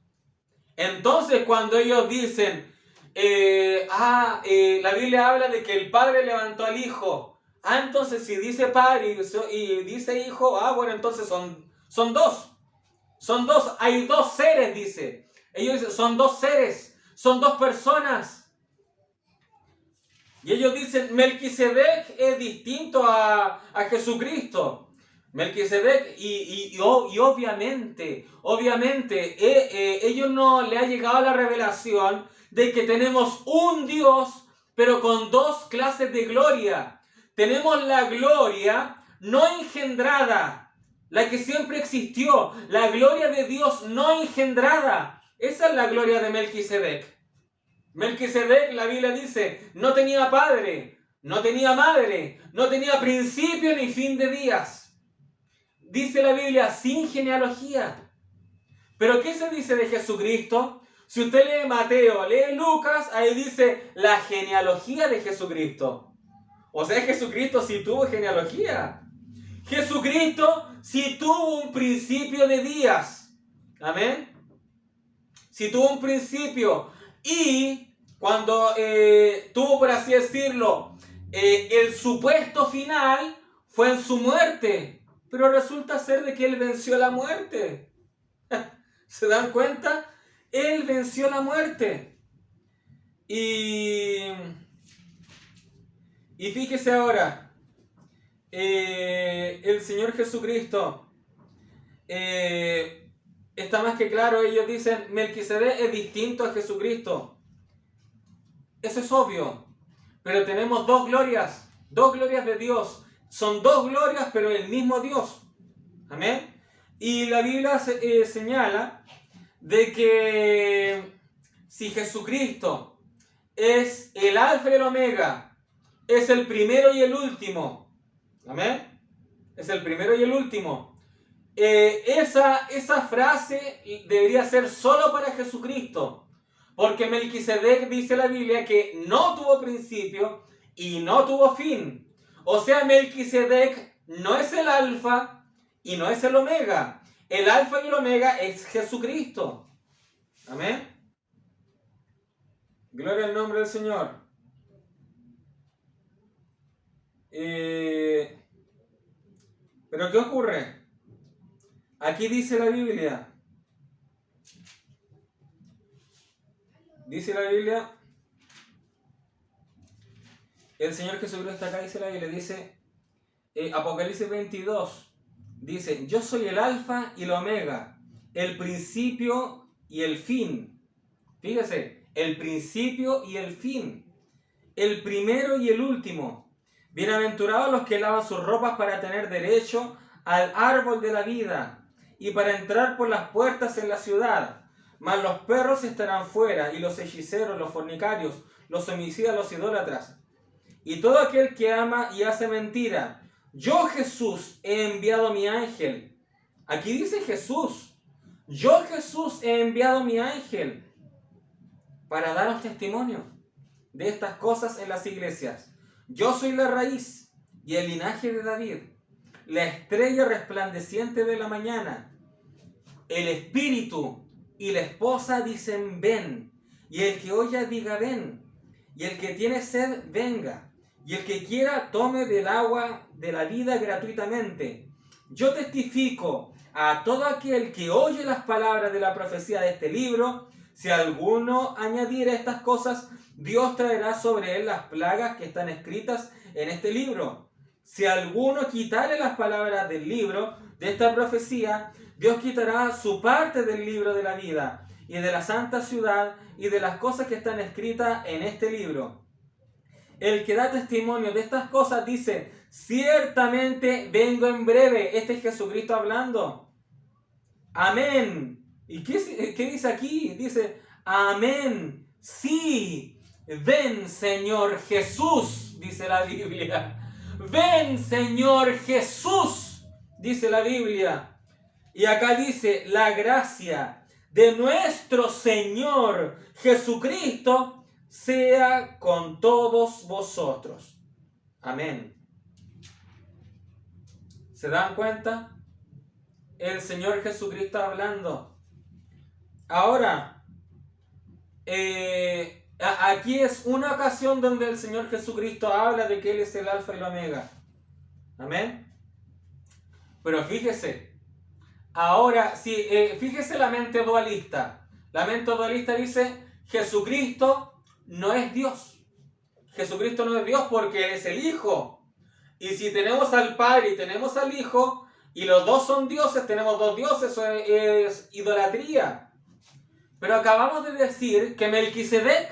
Entonces, cuando ellos dicen, la Biblia habla de que el Padre levantó al Hijo. Entonces si dice Padre y dice Hijo, bueno, entonces son dos. Son dos, hay dos seres, dice. Ellos dicen, son dos seres, son dos personas. Y ellos dicen, Melquisedec es distinto a Jesucristo. Melquisedec, y obviamente, ellos no le ha llegado la revelación de que tenemos un Dios, pero con dos clases de gloria. Tenemos la gloria no engendrada, la que siempre existió, la gloria de Dios no engendrada. Esa es la gloria de Melquisedec. Melquisedec, la Biblia dice, no tenía padre, no tenía madre, no tenía principio ni fin de días. Dice la Biblia, sin genealogía. ¿Pero qué se dice de Jesucristo? Si usted lee Mateo, lee Lucas, ahí dice la genealogía de Jesucristo. O sea, Jesucristo sí tuvo genealogía. Jesucristo sí tuvo un principio de días. Amén. Sí tuvo un principio. Y cuando tuvo, por así decirlo, el supuesto final fue en su muerte. Pero resulta ser de que Él venció la muerte. ¿Se dan cuenta? Él venció la muerte. Y fíjese ahora, el Señor Jesucristo, está más que claro, ellos dicen, Melquisedec es distinto a Jesucristo. Eso es obvio, pero tenemos dos glorias de Dios. Son dos glorias, pero el mismo Dios. Amén. Y la Biblia señala de que si Jesucristo es el alfa y el omega, es el primero y el último. Amén. Es el primero y el último. Esa frase debería ser solo para Jesucristo. Porque Melquisedec dice la Biblia que no tuvo principio y no tuvo fin. O sea, Melquisedec no es el alfa y no es el omega. El alfa y el omega es Jesucristo. Amén. Gloria al nombre del Señor. Pero ¿qué ocurre? Aquí dice la Biblia. Dice la Biblia. El Señor Jesucristo está acá, dice la Biblia, dice Apocalipsis 22. Dice, yo soy el alfa y el omega, el principio y el fin. Fíjese, el principio y el fin. El primero y el último. Bienaventurados los que lavan sus ropas para tener derecho al árbol de la vida y para entrar por las puertas en la ciudad. Mas los perros estarán fuera, y los hechiceros, los fornicarios, los homicidas, los idólatras, y todo aquel que ama y hace mentira. Yo, Jesús, he enviado mi ángel. Aquí dice Jesús. Yo, Jesús, he enviado mi ángel para daros testimonio de estas cosas en las iglesias. Yo soy la raíz y el linaje de David, la estrella resplandeciente de la mañana. El espíritu y la esposa dicen ven, y el que oya diga ven, y el que tiene sed venga, y el que quiera tome del agua de la vida gratuitamente. Yo testifico a todo aquel que oye las palabras de la profecía de este libro, si alguno añadiere estas cosas, Dios traerá sobre él las plagas que están escritas en este libro. Si alguno quitare las palabras del libro de esta profecía, Dios quitará su parte del libro de la vida y de la santa ciudad y de las cosas que están escritas en este libro. El que da testimonio de estas cosas dice, ciertamente vengo en breve. Este es Jesucristo hablando. Amén. ¿Y qué dice aquí? Dice, amén. Sí, ven Señor Jesús, dice la Biblia. Ven Señor Jesús, dice la Biblia. Y acá dice, la gracia de nuestro Señor Jesucristo sea con todos vosotros. Amén. ¿Se dan cuenta? El Señor Jesucristo hablando. Ahora, aquí es una ocasión donde el Señor Jesucristo habla de que Él es el alfa y el omega. Amén. Pero fíjese, ahora, fíjese la mente dualista. La mente dualista dice, Jesucristo no es Dios. Jesucristo no es Dios porque Él es el Hijo. Y si tenemos al Padre y tenemos al Hijo, y los dos son dioses, tenemos dos dioses, eso es idolatría. Pero acabamos de decir que Melquisedec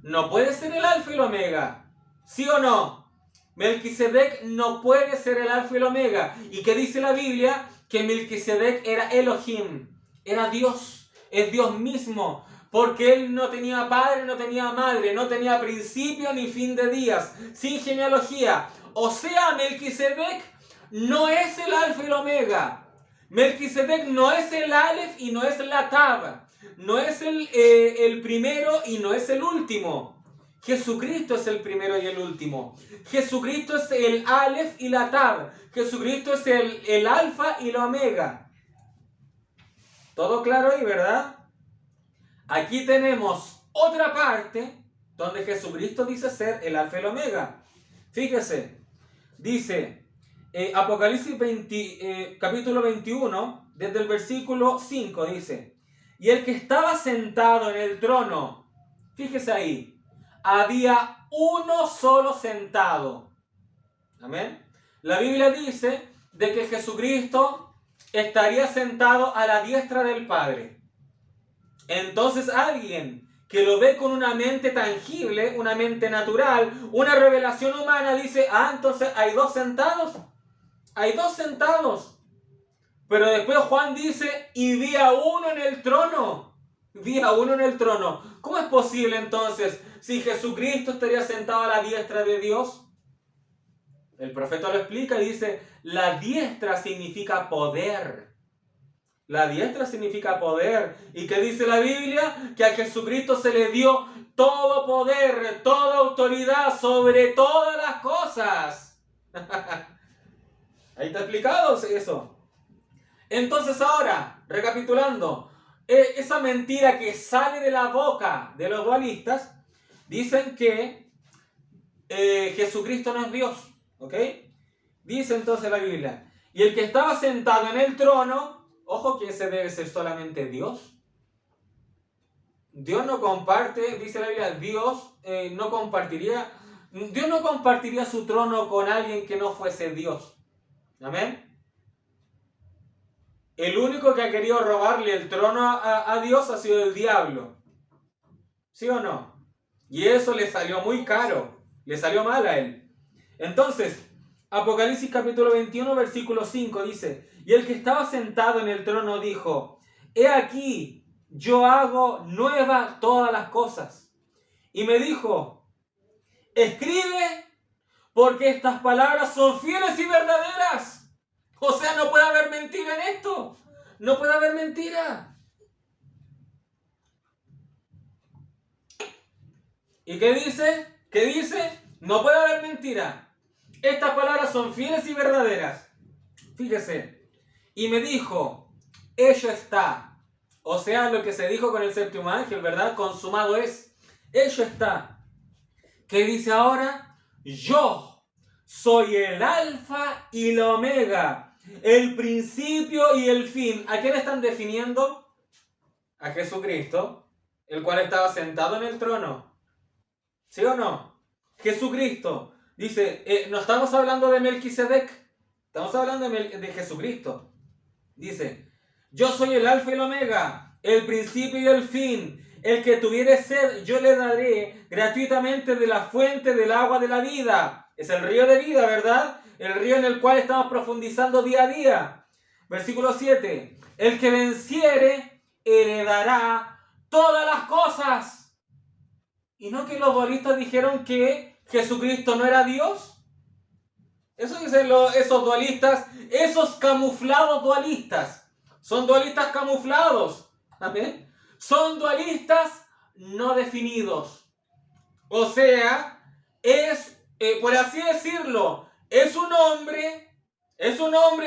no puede ser el alfa y el omega. ¿Sí o no? Melquisedec no puede ser el alfa y el omega. ¿Y qué dice la Biblia? Que Melquisedec era Elohim, era Dios, es Dios mismo. Porque él no tenía padre, no tenía madre, no tenía principio ni fin de días, sin genealogía. O sea, Melquisedec no es el alfa y el omega. Melquisedec no es el Aleph y no es la Tab. No es el primero y no es el último. Jesucristo es el primero y el último. Jesucristo es el Aleph y la Tab. Jesucristo es el alfa y la omega. ¿Todo claro ahí, verdad? Aquí tenemos otra parte donde Jesucristo dice ser el alfa y el omega. Fíjese, dice Apocalipsis capítulo 21, desde el versículo 5, dice, y el que estaba sentado en el trono, fíjese ahí, había uno solo sentado. Amén. La Biblia dice de que Jesucristo estaría sentado a la diestra del Padre. Entonces alguien que lo ve con una mente tangible, una mente natural, una revelación humana, dice, entonces hay dos sentados. Hay dos sentados. Pero después Juan dice, y vi a uno en el trono. Vi a uno en el trono. ¿Cómo es posible entonces si Jesucristo estaría sentado a la diestra de Dios? El profeta lo explica y dice, la diestra significa poder. La diestra significa poder. ¿Y qué dice la Biblia? Que a Jesucristo se le dio todo poder, toda autoridad sobre todas las cosas. Ahí está explicado eso. Entonces ahora, recapitulando, esa mentira que sale de la boca de los dualistas, dicen que Jesucristo no es Dios. ¿Ok? Dice entonces la Biblia, y el que estaba sentado en el trono, ojo que ese debe ser solamente Dios. Dios no comparte, dice la Biblia, Dios no compartiría su trono con alguien que no fuese Dios. Amén. El único que ha querido robarle el trono a Dios ha sido el diablo. ¿Sí o no? Y eso le salió muy caro. Le salió mal a él. Entonces, Apocalipsis capítulo 21, versículo 5 dice, y el que estaba sentado en el trono dijo, he aquí, yo hago nuevas todas las cosas. Y me dijo, escribe, porque estas palabras son fieles y verdaderas. O sea, no puede haber mentira en esto. No puede haber mentira. ¿Y qué dice? ¿Qué dice? No puede haber mentira. Estas palabras son fieles y verdaderas. Fíjese. Y me dijo, hecho está. O sea, lo que se dijo con el séptimo ángel, ¿verdad? Consumado es. Hecho está. ¿Qué dice ahora? Yo soy el alfa y la omega, el principio y el fin. ¿A quién están definiendo? A Jesucristo, el cual estaba sentado en el trono. ¿Sí o no? Jesucristo. Dice, no estamos hablando de Melquisedec, estamos hablando de Jesucristo. Dice, yo soy el alfa y el omega, el principio y el fin. El que tuviere sed, yo le daré gratuitamente de la fuente del agua de la vida. Es el río de vida, ¿verdad? El río en el cual estamos profundizando día a día. Versículo 7. El que venciere, heredará todas las cosas. ¿Y no que los dualistas dijeron que Jesucristo no era Dios? Eso dicen esos dualistas, esos camuflados dualistas. Son dualistas camuflados. ¿Amén? Son dualistas no definidos. O sea, es, por así decirlo, es un hombre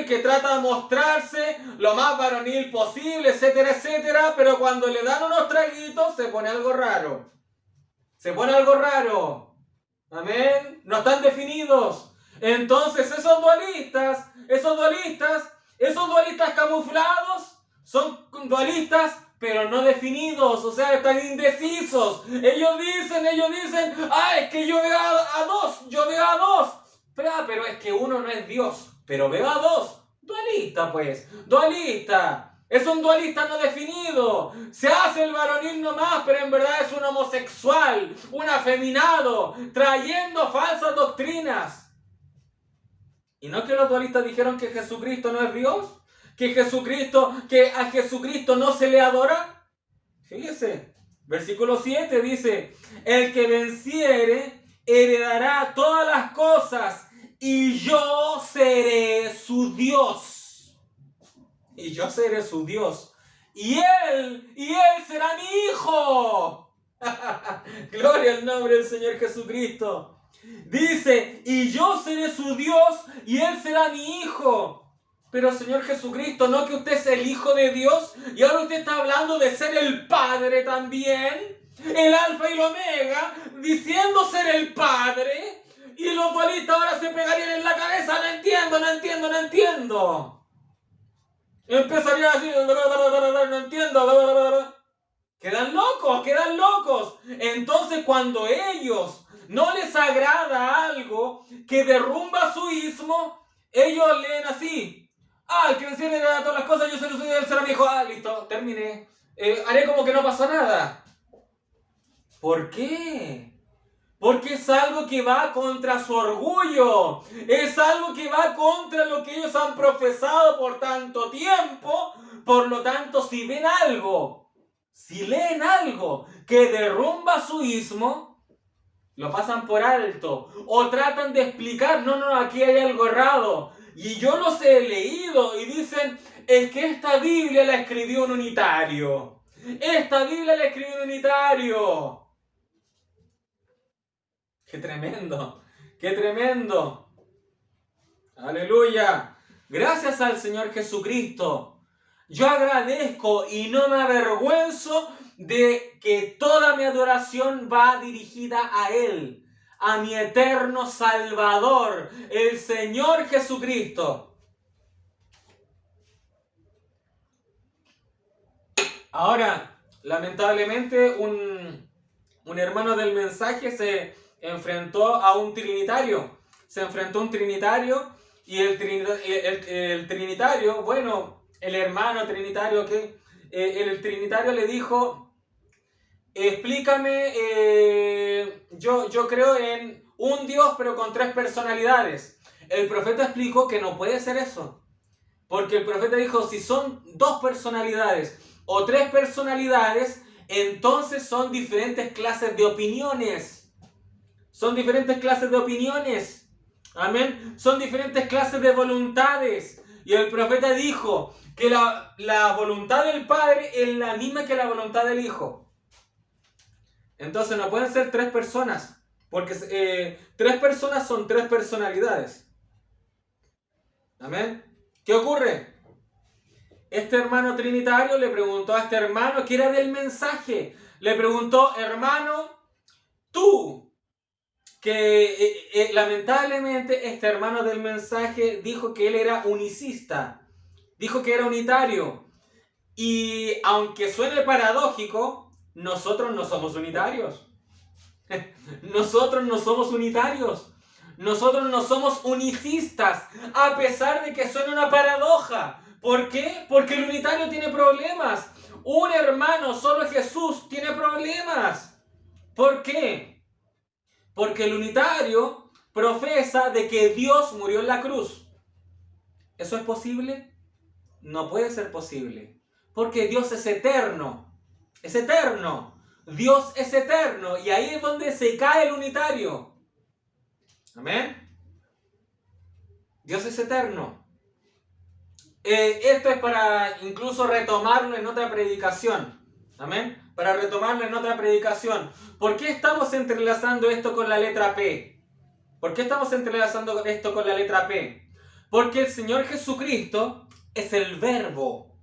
que trata de mostrarse lo más varonil posible, etcétera, etcétera, pero cuando le dan unos traguitos se pone algo raro. Se pone algo raro. Amén. No están definidos. Entonces esos dualistas camuflados son dualistas pero no definidos, o sea, están indecisos. Ellos dicen, es que yo veo a dos. Pero es que uno no es Dios, pero veo a dos. Dualista, pues, dualista. Es un dualista no definido. Se hace el varonil nomás, pero en verdad es un homosexual, un afeminado, trayendo falsas doctrinas. ¿Y no que los dualistas dijeron que Jesucristo no es Dios? Que a Jesucristo no se le adora. Fíjese, versículo 7 dice, el que venciere heredará todas las cosas y yo seré su Dios. Y yo seré su Dios. Y él será mi hijo. Gloria al nombre del Señor Jesucristo. Dice, y yo seré su Dios y él será mi hijo. Pero Señor Jesucristo, ¿no que usted es el Hijo de Dios? Y ahora usted está hablando de ser el Padre también. El Alfa y el Omega, diciendo ser el Padre. Y los dualistas ahora se pegarían en la cabeza. No entiendo. Empezarían así, no entiendo. Quedan locos. Entonces cuando ellos no les agrada algo que derrumba su ismo, ellos leen así. El que venciere heredará todas las cosas, yo seré su Dios, él será mi hijo. Listo, terminé. Haré como que no pasó nada. ¿Por qué? Porque es algo que va contra su orgullo. Es algo que va contra lo que ellos han profesado por tanto tiempo. Por lo tanto, si ven algo, si leen algo que derrumba su ismo, lo pasan por alto. O tratan de explicar, no, aquí hay algo errado. Y yo los he leído y dicen, es que esta Biblia la escribió un unitario. ¡Qué tremendo! ¡Aleluya! Gracias al Señor Jesucristo. Yo agradezco y no me avergüenzo de que toda mi adoración va dirigida a Él. A mi eterno Salvador, el Señor Jesucristo. Ahora, lamentablemente, un hermano del mensaje se enfrentó a un trinitario. Y el trinitario, bueno, el hermano trinitario, el trinitario le dijo, explícame, yo creo en un Dios pero con 3 personalidades. El profeta explicó que no puede ser eso. Porque el profeta dijo, si son 2 personalidades o tres personalidades, entonces son diferentes clases de opiniones. Son diferentes clases de opiniones. Amén. Son diferentes clases de voluntades. Y el profeta dijo que la voluntad del Padre es la misma que la voluntad del Hijo. Entonces no pueden ser tres personas. Porque tres personas son tres personalidades. Amén. ¿Qué ocurre? Este hermano trinitario le preguntó a este hermano que era del mensaje. Le preguntó, hermano, tú, que lamentablemente este hermano del mensaje dijo que él era unicista. Dijo que era unitario. Y aunque suene paradójico, nosotros no somos unitarios. Nosotros no somos unitarios. Nosotros no somos unicistas, a pesar de que suena una paradoja. ¿Por qué? Porque el unitario tiene problemas. Un hermano, solo Jesús, tiene problemas. ¿Por qué? Porque el unitario profesa de que Dios murió en la cruz. ¿Eso es posible? No puede ser posible. Porque Dios es eterno. Es eterno. Dios es eterno. Y ahí es donde se cae el unitario. Amén. Dios es eterno. Esto es para incluso retomarlo en otra predicación. Amén. Para retomarlo en otra predicación. ¿Por qué estamos entrelazando esto con la letra P? ¿Por qué estamos entrelazando esto con la letra P? Porque el Señor Jesucristo es el Verbo.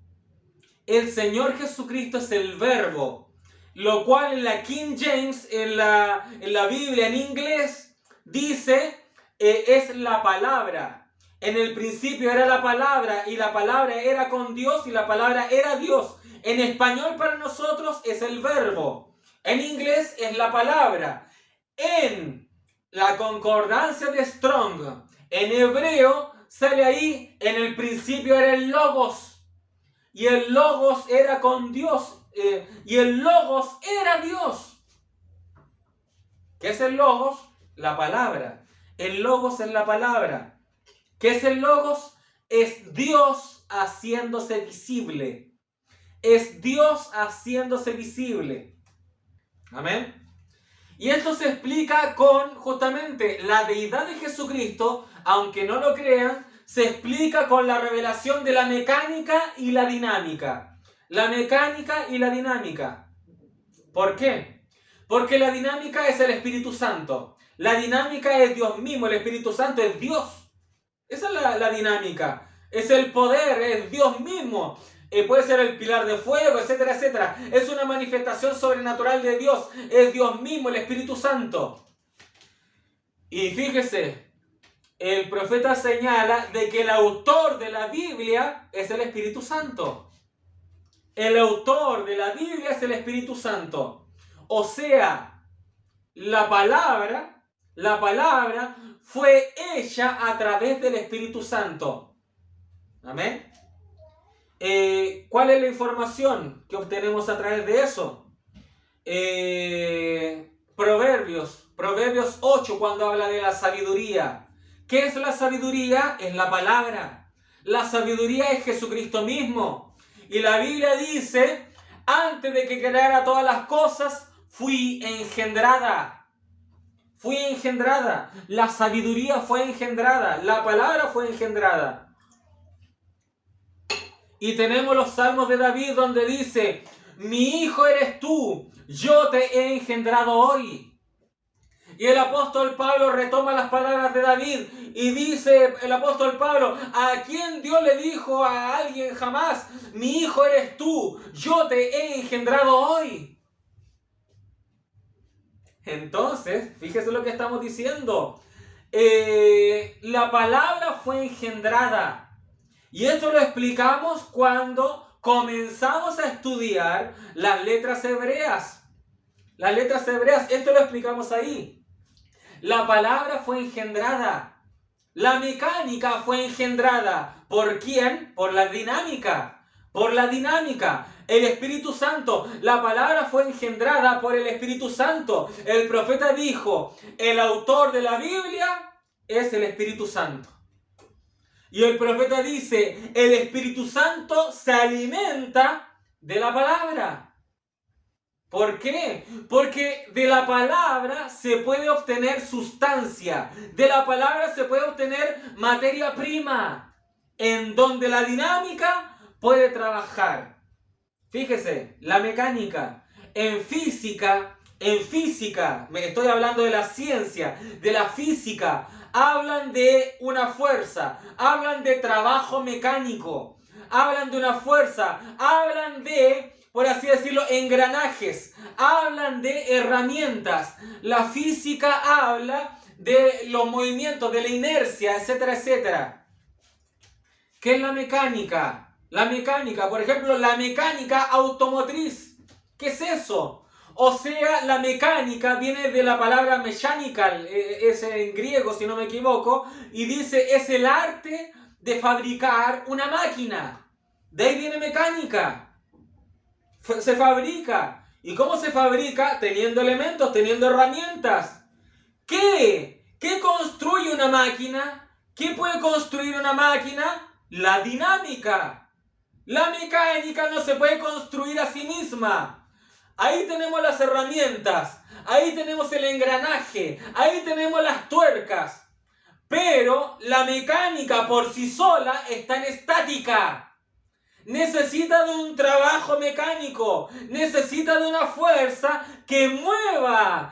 El Señor Jesucristo es el Verbo. Lo cual en la King James, en la Biblia en inglés, dice es la palabra. En el principio era la palabra y la palabra era con Dios y la palabra era Dios. En español para nosotros es el verbo. En inglés es la palabra. En la concordancia de Strong, en hebreo, sale ahí, en el principio era el Logos. Y el Logos era con Dios. Y el Logos era Dios. ¿Qué es el Logos? La palabra. El Logos es la palabra. ¿Qué es el Logos? Es Dios haciéndose visible. Es Dios haciéndose visible. Amén. Y esto se explica con justamente la deidad de Jesucristo, aunque no lo crean, se explica con la revelación de la mecánica y la dinámica. La mecánica y la dinámica. ¿Por qué? Porque la dinámica es el Espíritu Santo. La dinámica es Dios mismo, el Espíritu Santo es Dios. Esa es la dinámica. Es el poder, es Dios mismo. Puede ser el pilar de fuego, etcétera, etcétera. Es una manifestación sobrenatural de Dios. Es Dios mismo, el Espíritu Santo. Y fíjese, el profeta señala de que el autor de la Biblia es el Espíritu Santo. El autor de la Biblia es el Espíritu Santo. O sea, la palabra fue hecha a través del Espíritu Santo. Amén. ¿Cuál es la información que obtenemos a través de eso? Proverbios 8, cuando habla de la sabiduría. ¿Qué es la sabiduría? Es la palabra. La sabiduría es Jesucristo mismo. Y la Biblia dice, antes de que creara todas las cosas, fui engendrada. Fui engendrada. La sabiduría fue engendrada. La palabra fue engendrada. Y tenemos los salmos de David donde dice, mi hijo eres tú, yo te he engendrado hoy. Y el apóstol Pablo retoma las palabras de David y dice el apóstol Pablo, ¿a quién Dios le dijo a alguien jamás, mi hijo eres tú, yo te he engendrado hoy? Entonces, fíjese lo que estamos diciendo. La palabra fue engendrada. Y esto lo explicamos cuando comenzamos a estudiar las letras hebreas. Las letras hebreas, esto lo explicamos ahí. La palabra fue engendrada. La mecánica fue engendrada. ¿Por quién? Por la dinámica. Por la dinámica. El Espíritu Santo. La palabra fue engendrada por el Espíritu Santo. El profeta dijo, el autor de la Biblia es el Espíritu Santo. Y el profeta dice, el Espíritu Santo se alimenta De la palabra. ¿Por qué? Porque de la palabra se puede obtener sustancia. De la palabra se puede obtener materia prima. En donde la dinámica puede trabajar. Fíjese, la mecánica. En física, me estoy hablando de la ciencia, de la física. Hablan de una fuerza, hablan de trabajo mecánico, hablan de una fuerza, hablan de, por así decirlo, engranajes, hablan de herramientas. La física habla de los movimientos, de la inercia, etcétera, etcétera. ¿Qué es la mecánica? La mecánica, por ejemplo, la mecánica automotriz. ¿Qué es eso? O sea, la mecánica viene de la palabra mechanical, es en griego si no me equivoco, y dice es el arte de fabricar una máquina. De ahí viene mecánica. Se fabrica. ¿Y cómo se fabrica? Teniendo elementos, teniendo herramientas. ¿Qué? ¿Qué construye una máquina? ¿Qué puede construir una máquina? La dinámica. La mecánica no se puede construir a sí misma. Ahí tenemos las herramientas, ahí tenemos el engranaje, ahí tenemos las tuercas. Pero la mecánica por sí sola está en estática. Necesita de un trabajo mecánico, necesita de una fuerza que mueva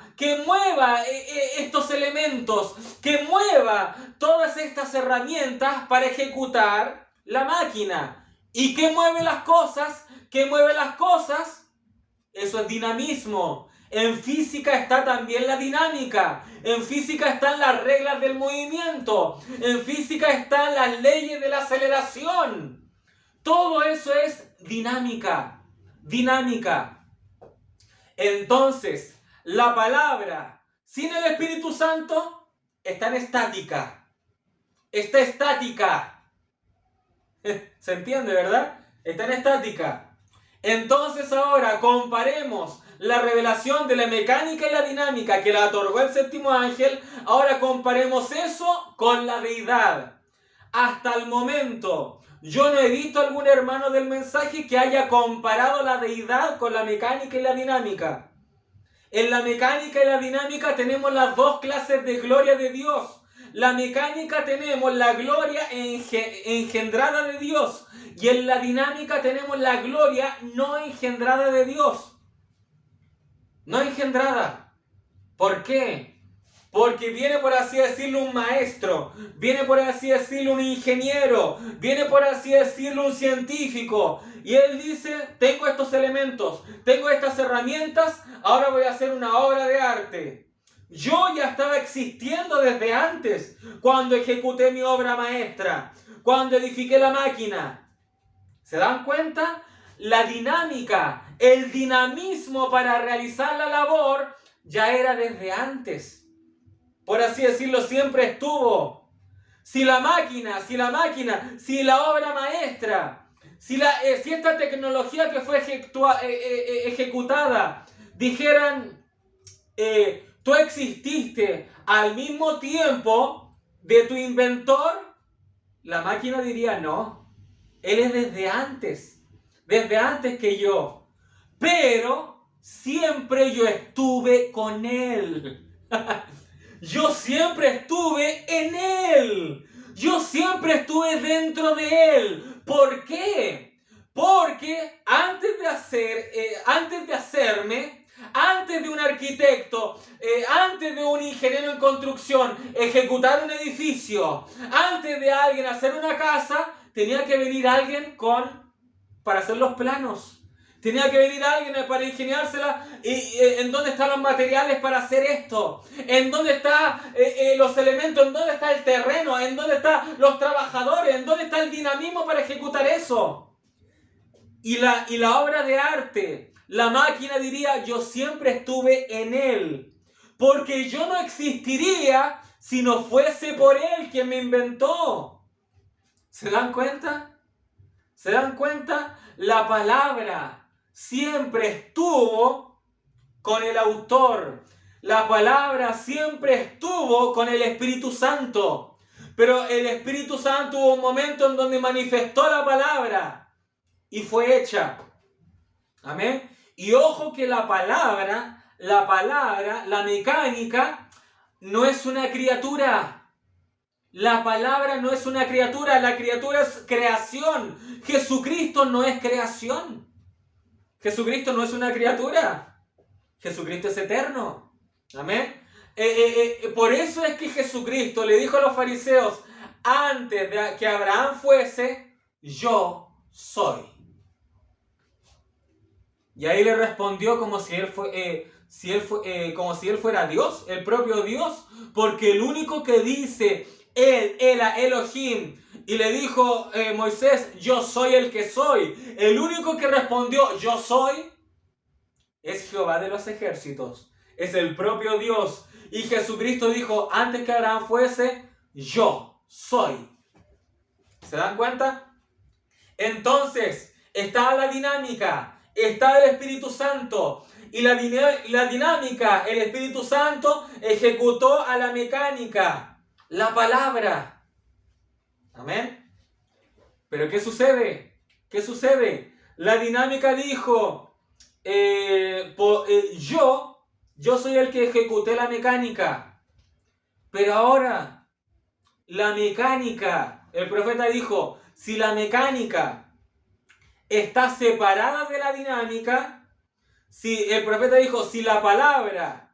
estos elementos, que mueva todas estas herramientas para ejecutar la máquina. ¿Y qué mueve las cosas? ¿Qué mueve las cosas? Eso es dinamismo. En física está también la dinámica. En física están las reglas del movimiento. En física están las leyes de la aceleración. Todo eso es dinámica. Dinámica. Entonces, la palabra sin el Espíritu Santo está en estática. Está estática. ¿Se entiende, verdad? Está en estática. Entonces ahora comparemos la revelación de la mecánica y la dinámica que la otorgó el séptimo ángel. Ahora comparemos eso con la deidad. Hasta el momento yo no he visto algún hermano del mensaje que haya comparado la deidad con la mecánica y la dinámica. En la mecánica y la dinámica tenemos las dos clases de gloria de Dios. La mecánica tenemos la gloria engendrada de Dios. Y en la dinámica tenemos la gloria no engendrada de Dios. No engendrada. ¿Por qué? Porque viene por así decirlo un maestro, viene por así decirlo un ingeniero, viene por así decirlo un científico. Y él dice, tengo estos elementos, tengo estas herramientas, ahora voy a hacer una obra de arte. Yo ya estaba existiendo desde antes, cuando ejecuté mi obra maestra, cuando edifiqué la máquina. ¿Se dan cuenta? La dinámica, el dinamismo para realizar la labor ya era desde antes. Por así decirlo, siempre estuvo. Si la obra maestra, si esta tecnología que fue ejecutada, dijeran, tú exististe al mismo tiempo de tu inventor, la máquina diría no. Él es desde antes que yo. Pero siempre yo estuve con él. Yo siempre estuve en él. Yo siempre estuve dentro de él. ¿Por qué? Porque antes de un arquitecto, antes de un ingeniero en construcción ejecutar un edificio, antes de alguien hacer una casa, tenía que venir alguien para hacer los planos. Tenía que venir alguien para ingeniársela. ¿En dónde están los materiales para hacer esto? ¿En dónde están los elementos? ¿En dónde está el terreno? ¿En dónde están los trabajadores? ¿En dónde está el dinamismo para ejecutar eso? Y la obra de arte, la máquina diría, yo siempre estuve en él. Porque yo no existiría si no fuese por él quien me inventó. ¿Se dan cuenta? ¿Se dan cuenta? La palabra siempre estuvo con el autor. La palabra siempre estuvo con el Espíritu Santo. Pero el Espíritu Santo hubo un momento en donde manifestó la palabra y fue hecha. Amén. Y ojo que la palabra, la mecánica, no es una criatura. La palabra no es una criatura, la criatura es creación. Jesucristo no es creación. Jesucristo no es una criatura. Jesucristo es eterno. Amén. Por eso es que Jesucristo le dijo a los fariseos, antes de que Abraham fuese, yo soy. Y ahí le respondió como si él fuera Dios, el propio Dios, porque el único que dice él era Elohim, y le dijo Moisés, yo soy el que soy. El único que respondió, yo soy, es Jehová de los ejércitos, es el propio Dios. Y Jesucristo dijo, antes que Abraham fuese, yo soy. ¿Se dan cuenta? Entonces, está la dinámica, está el Espíritu Santo. Y la dinámica, el Espíritu Santo ejecutó a la mecánica, la palabra. Amén. Pero ¿qué sucede? ¿Qué sucede? La dinámica dijo, yo soy el que ejecuté la mecánica. Pero ahora, la mecánica, el profeta dijo, si la mecánica está separada de la dinámica, el profeta dijo, si la palabra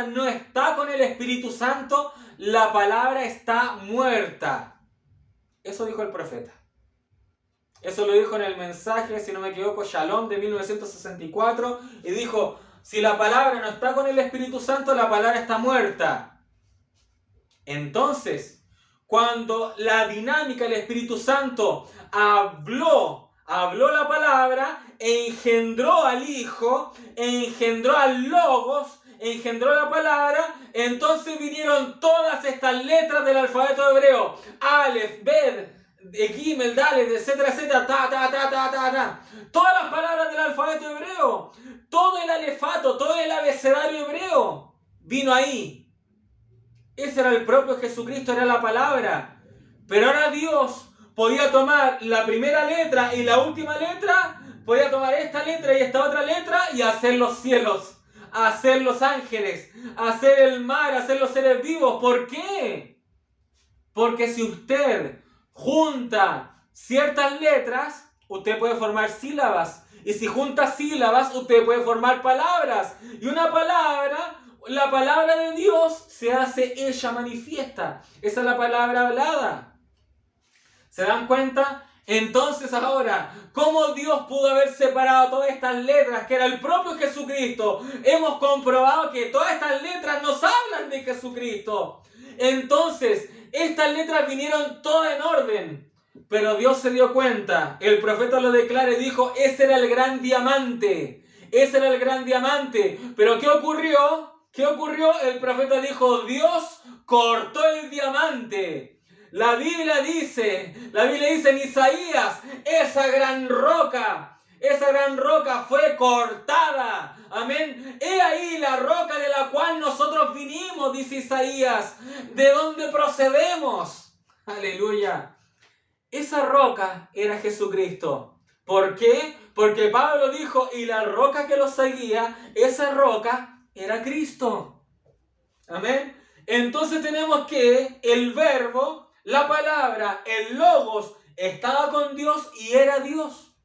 no está con el Espíritu Santo, la palabra está muerta. Eso dijo el profeta. Eso lo dijo en el mensaje, si no me equivoco, Shalom de 1964, y dijo, si la palabra no está con el Espíritu Santo, la palabra está muerta. Entonces, cuando la dinámica del Espíritu Santo habló la palabra, engendró al Hijo, engendró al Logos, engendró la palabra, entonces vinieron todas estas letras del alfabeto hebreo, Aleph, Bet, Gimel, Dalet, etcétera, etcétera, ta. Todas las palabras del alfabeto hebreo, todo el alefato, todo el abecedario hebreo vino ahí. Ese era el propio Jesucristo, era la palabra. Pero ahora Dios podía tomar la primera letra y la última letra, podía tomar esta letra y esta otra letra y hacer los cielos, hacer los ángeles, hacer el mar, hacer los seres vivos. ¿Por qué? Porque si usted junta ciertas letras, usted puede formar sílabas. Y si junta sílabas, usted puede formar palabras. Y una palabra, la palabra de Dios se hace ella manifiesta. Esa es la palabra hablada. ¿Se dan cuenta? Entonces ahora, ¿cómo Dios pudo haber separado todas estas letras, que era el propio Jesucristo? Hemos comprobado que todas estas letras nos hablan de Jesucristo. Entonces, estas letras vinieron todas en orden. Pero Dios se dio cuenta, el profeta lo declara y dijo, ese era el gran diamante. Ese era el gran diamante. Pero ¿qué ocurrió? ¿Qué ocurrió? El profeta dijo, Dios cortó el diamante. La Biblia dice en Isaías, esa gran roca fue cortada. Amén. He ahí la roca de la cual nosotros vinimos, dice Isaías. ¿De dónde procedemos? Aleluya. Esa roca era Jesucristo. ¿Por qué? Porque Pablo dijo, y la roca que lo seguía, esa roca era Cristo. Amén. Entonces tenemos que el verbo, la palabra, el logos, estaba con Dios y era Dios.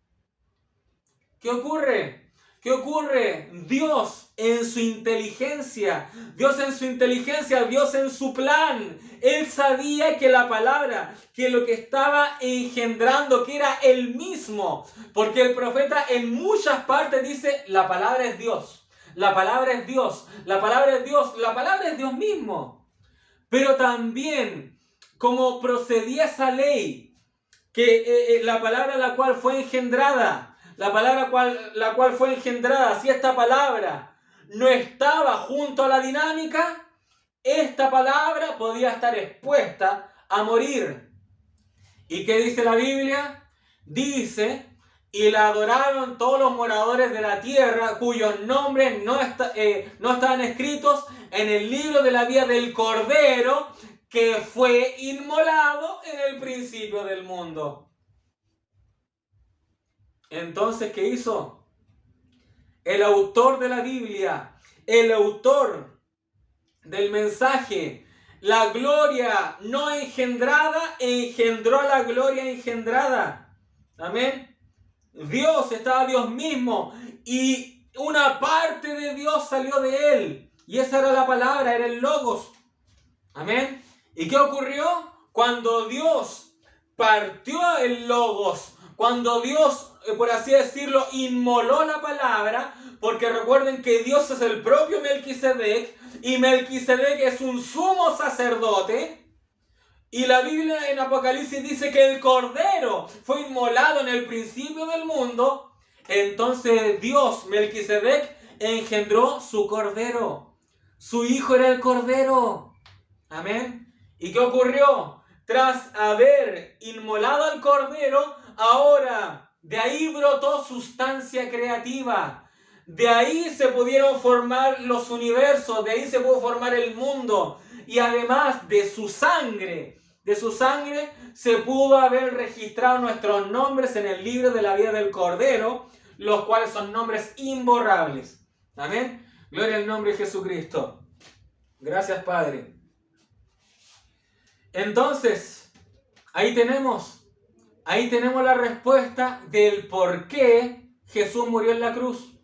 ¿Qué ocurre? ¿Qué ocurre? Dios en su inteligencia, Dios en su plan. Él sabía que la palabra, que lo que estaba engendrando, que era Él mismo. Porque el profeta en muchas partes dice, la palabra es Dios. La palabra es Dios. La palabra es Dios. La palabra es Dios mismo. Pero también, como procedía esa ley, que la palabra la cual fue engendrada, la cual fue engendrada, si esta palabra no estaba junto a la dinámica, esta palabra podía estar expuesta a morir. ¿Y qué dice la Biblia? Dice, y la adoraron todos los moradores de la tierra, cuyos nombres no estaban escritos en el libro de la vida del Cordero, que fue inmolado en el principio del mundo. Entonces, ¿qué hizo? el autor de la Biblia, el autor del mensaje, la gloria no engendrada engendró la gloria engendrada. Amén. Dios estaba Dios mismo y una parte de Dios salió de él. Y esa era la palabra, era el Logos. Amén. ¿Y qué ocurrió? Cuando Dios partió el Logos, cuando Dios, por así decirlo, inmoló la palabra, porque recuerden que Dios es el propio Melquisedec, y Melquisedec es un sumo sacerdote, y la Biblia en Apocalipsis dice que el Cordero fue inmolado en el principio del mundo. Entonces Dios, Melquisedec, engendró su Cordero. Su hijo era el Cordero. Amén. ¿Y qué ocurrió? Tras haber inmolado al Cordero, ahora de ahí brotó sustancia creativa. De ahí se pudieron formar los universos, de ahí se pudo formar el mundo. Y además de su sangre se pudo haber registrado nuestros nombres en el libro de la vida del Cordero, los cuales son nombres imborrables. Amén. Gloria al nombre de Jesucristo. Gracias, Padre. Entonces, ahí tenemos la respuesta del por qué Jesús murió en la cruz.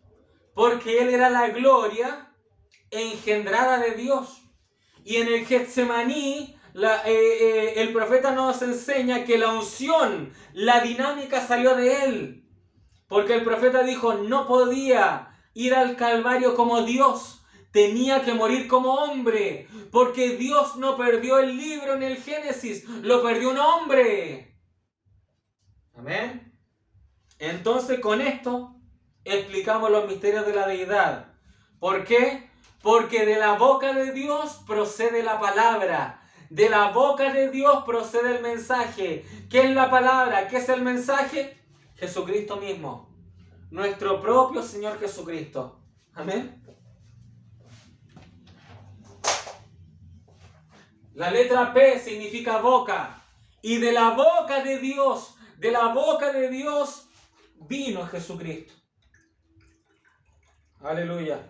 Porque Él era la gloria engendrada de Dios. Y en el Getsemaní, el profeta nos enseña que la unción, la dinámica salió de Él. Porque el profeta dijo, no podía ir al Calvario como Dios. Tenía que morir como hombre, porque Dios no perdió el libro en el Génesis, lo perdió un hombre. Amén. Entonces con esto explicamos los misterios de la deidad. ¿Por qué? Porque de la boca de Dios procede la palabra. De la boca de Dios procede el mensaje. ¿Qué es la palabra? ¿Qué es el mensaje? Jesucristo mismo. Nuestro propio Señor Jesucristo. Amén. La letra P significa boca. Y de la boca de Dios vino Jesucristo. Aleluya.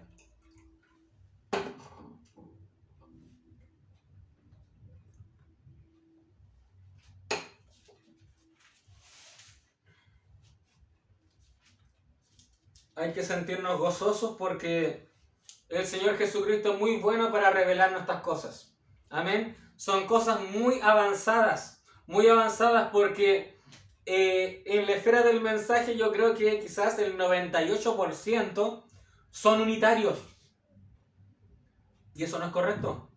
Hay que sentirnos gozosos porque el Señor Jesucristo es muy bueno para revelarnos estas cosas. Amén. Son cosas muy avanzadas porque en la esfera del mensaje yo creo que quizás el 98% son unitarios. Y eso no es correcto.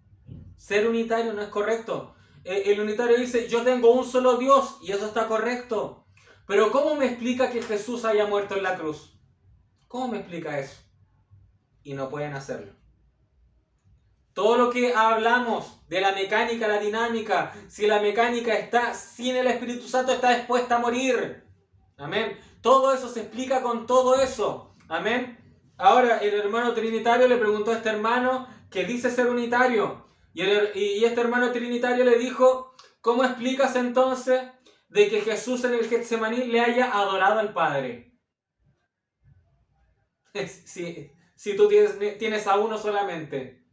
Ser unitario no es correcto. El unitario dice, yo tengo un solo Dios, y eso está correcto. Pero ¿cómo me explica que Jesús haya muerto en la cruz? ¿Cómo me explica eso? Y no pueden hacerlo. Todo lo que hablamos de la mecánica, la dinámica, si la mecánica está sin el Espíritu Santo, está dispuesta a morir. Amén. Todo eso se explica con todo eso. Amén. Ahora, el hermano trinitario le preguntó a este hermano que dice ser unitario. Y este hermano trinitario le dijo, ¿cómo explicas entonces de que Jesús en el Getsemaní le haya adorado al Padre? Si tú tienes a uno solamente.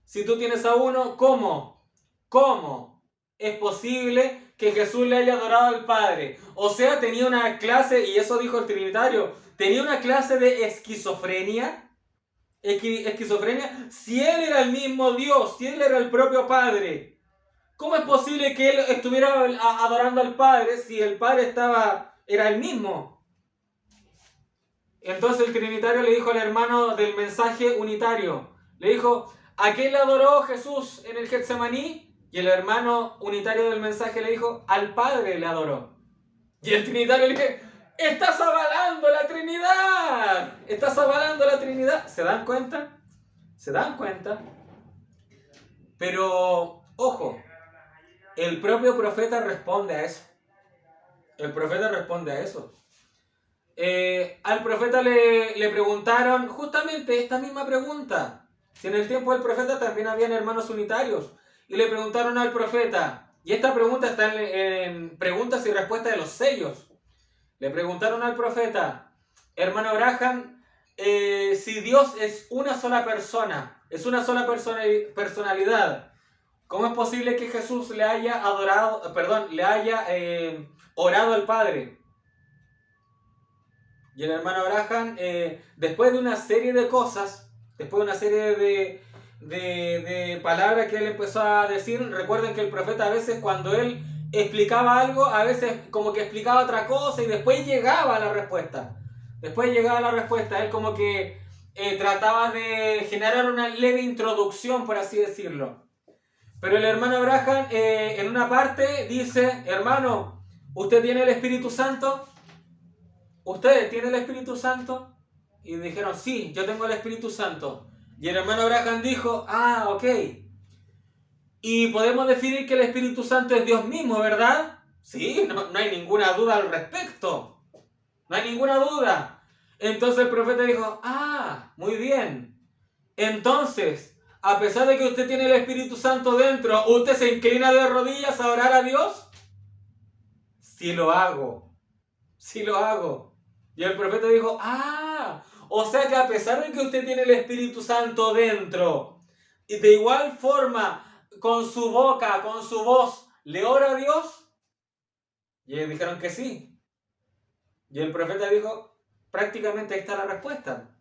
Si tú tienes a uno, ¿cómo? ¿Cómo es posible que Jesús le haya adorado al Padre? O sea, tenía una clase, y eso dijo el trinitario, tenía una clase de esquizofrenia. Esquizofrenia, si Él era el mismo Dios, si Él era el propio Padre, ¿cómo es posible que Él estuviera adorando al Padre si el Padre era el mismo? Entonces el trinitario le dijo al hermano del mensaje unitario, le dijo, ¿a quién le adoró Jesús en el Getsemaní? Y el hermano unitario del mensaje le dijo, al Padre le adoró. Y el trinitario le dijo, ¡estás avalando la Trinidad! ¡Estás avalando la Trinidad! ¿Se dan cuenta? ¿Se dan cuenta? Pero, ojo, el propio profeta responde a eso. El profeta responde a eso. Al profeta le preguntaron justamente esta misma pregunta. Si en el tiempo del profeta también habían hermanos unitarios. Y le preguntaron al profeta, y esta pregunta está en preguntas y respuestas de los sellos. Le preguntaron al profeta, hermano Abraham, si Dios es una sola persona, es una sola personalidad, ¿cómo es posible que Jesús le haya orado al Padre? Y el hermano Abraham, después de una serie de cosas, después de una serie de palabras que él empezó a decir, recuerden que el profeta a veces cuando él explicaba algo, a veces como que explicaba otra cosa y después llegaba a la respuesta. Él como que trataba de generar una leve introducción, por así decirlo. Pero el hermano Abraham en una parte dice, hermano, ¿usted tiene el Espíritu Santo? ¿Ustedes tienen el Espíritu Santo? Y dijeron, sí, yo tengo el Espíritu Santo. Y el hermano Abraham dijo, ok. Y podemos definir que el Espíritu Santo es Dios mismo, ¿verdad? Sí, no hay ninguna duda al respecto. No hay ninguna duda. Entonces el profeta dijo, muy bien. Entonces, a pesar de que usted tiene el Espíritu Santo dentro, ¿usted se inclina de rodillas a orar a Dios? Sí lo hago. Sí lo hago. Y el profeta dijo, o sea que a pesar de que usted tiene el Espíritu Santo dentro, y de igual forma, con su boca, con su voz, ¿le ora a Dios? Y ellos dijeron que sí. Y el profeta dijo, prácticamente ahí está la respuesta.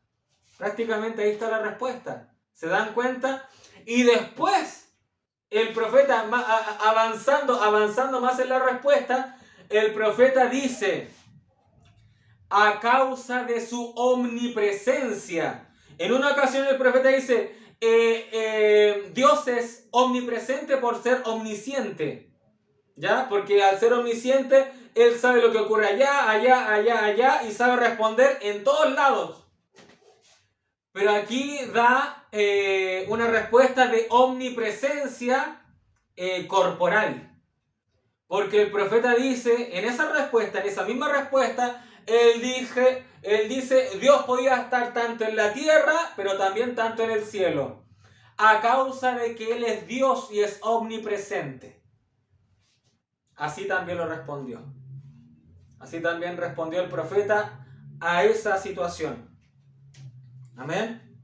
Prácticamente ahí está la respuesta. ¿Se dan cuenta? Y después, el profeta, avanzando más en la respuesta, el profeta dice, a causa de su omnipresencia. En una ocasión el profeta dice, Dios es omnipresente por ser omnisciente. ¿Ya? Porque al ser omnisciente, Él sabe lo que ocurre allá, y sabe responder en todos lados. Pero aquí da una respuesta de omnipresencia corporal. Porque el profeta dice, en esa misma respuesta, él dice, Dios podía estar tanto en la tierra, pero también tanto en el cielo, a causa de que Él es Dios y es omnipresente. Así también lo respondió. Así también respondió el profeta a esa situación. Amén.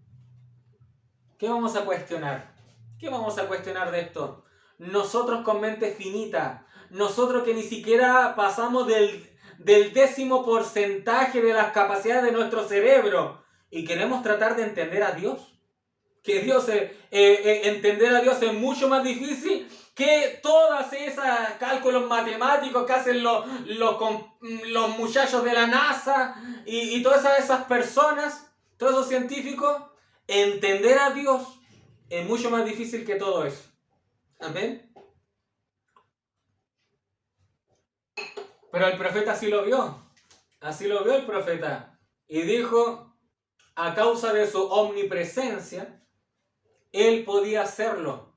¿Qué vamos a cuestionar? ¿Qué vamos a cuestionar de esto? Nosotros con mente finita, nosotros que ni siquiera pasamos del 10% de las capacidades de nuestro cerebro y queremos tratar de entender a Dios. Que entender a Dios es mucho más difícil que todas esas cálculos matemáticos que hacen los muchachos de la NASA y todas esas personas, todos esos científicos. Entender a Dios es mucho más difícil que todo eso. Amén. Pero el profeta así lo vio. Así lo vio el profeta. Y dijo, a causa de su omnipresencia, Él podía hacerlo.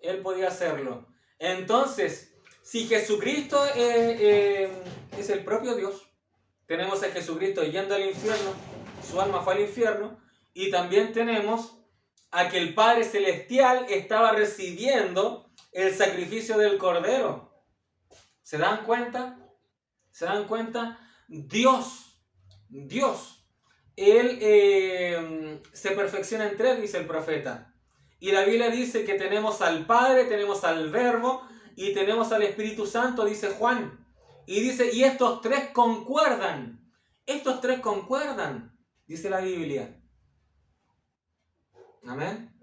Él podía hacerlo. Entonces, si Jesucristo es el propio Dios, tenemos a Jesucristo yendo al infierno, su alma fue al infierno, y también tenemos a que el Padre Celestial estaba recibiendo el sacrificio del Cordero. ¿Se dan cuenta? ¿Se dan cuenta? Dios, Él se perfecciona en tres, dice el profeta. Y la Biblia dice que tenemos al Padre, tenemos al Verbo y tenemos al Espíritu Santo, dice Juan. Y dice, y estos tres concuerdan. Estos tres concuerdan, dice la Biblia. Amén.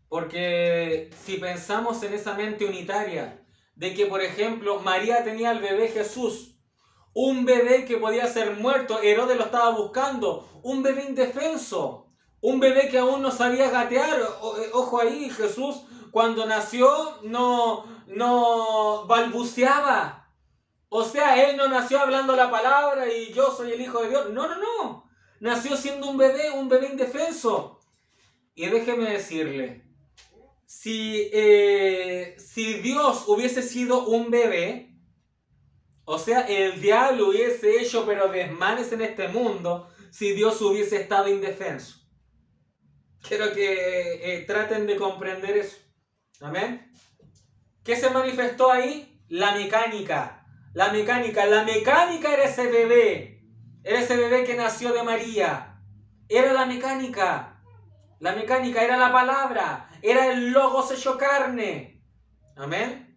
Porque si pensamos en esa mente unitaria, de que por ejemplo María tenía al bebé Jesús, un bebé que podía ser muerto, Herodes lo estaba buscando, un bebé indefenso, un bebé que aún no sabía gatear. Ojo ahí, Jesús cuando nació no balbuceaba. O sea, Él no nació hablando la palabra y yo soy el Hijo de Dios. No. Nació siendo un bebé indefenso. Y déjeme decirle, si Dios hubiese sido un bebé, o sea, el diablo hubiese hecho pero desmanes en este mundo si Dios hubiese estado indefenso. Quiero que traten de comprender eso. Amén. ¿Qué se manifestó ahí? La mecánica era ese bebé. Era ese bebé que nació de María. Era la mecánica. La mecánica era la palabra. Era el Logos hecho carne. Amén.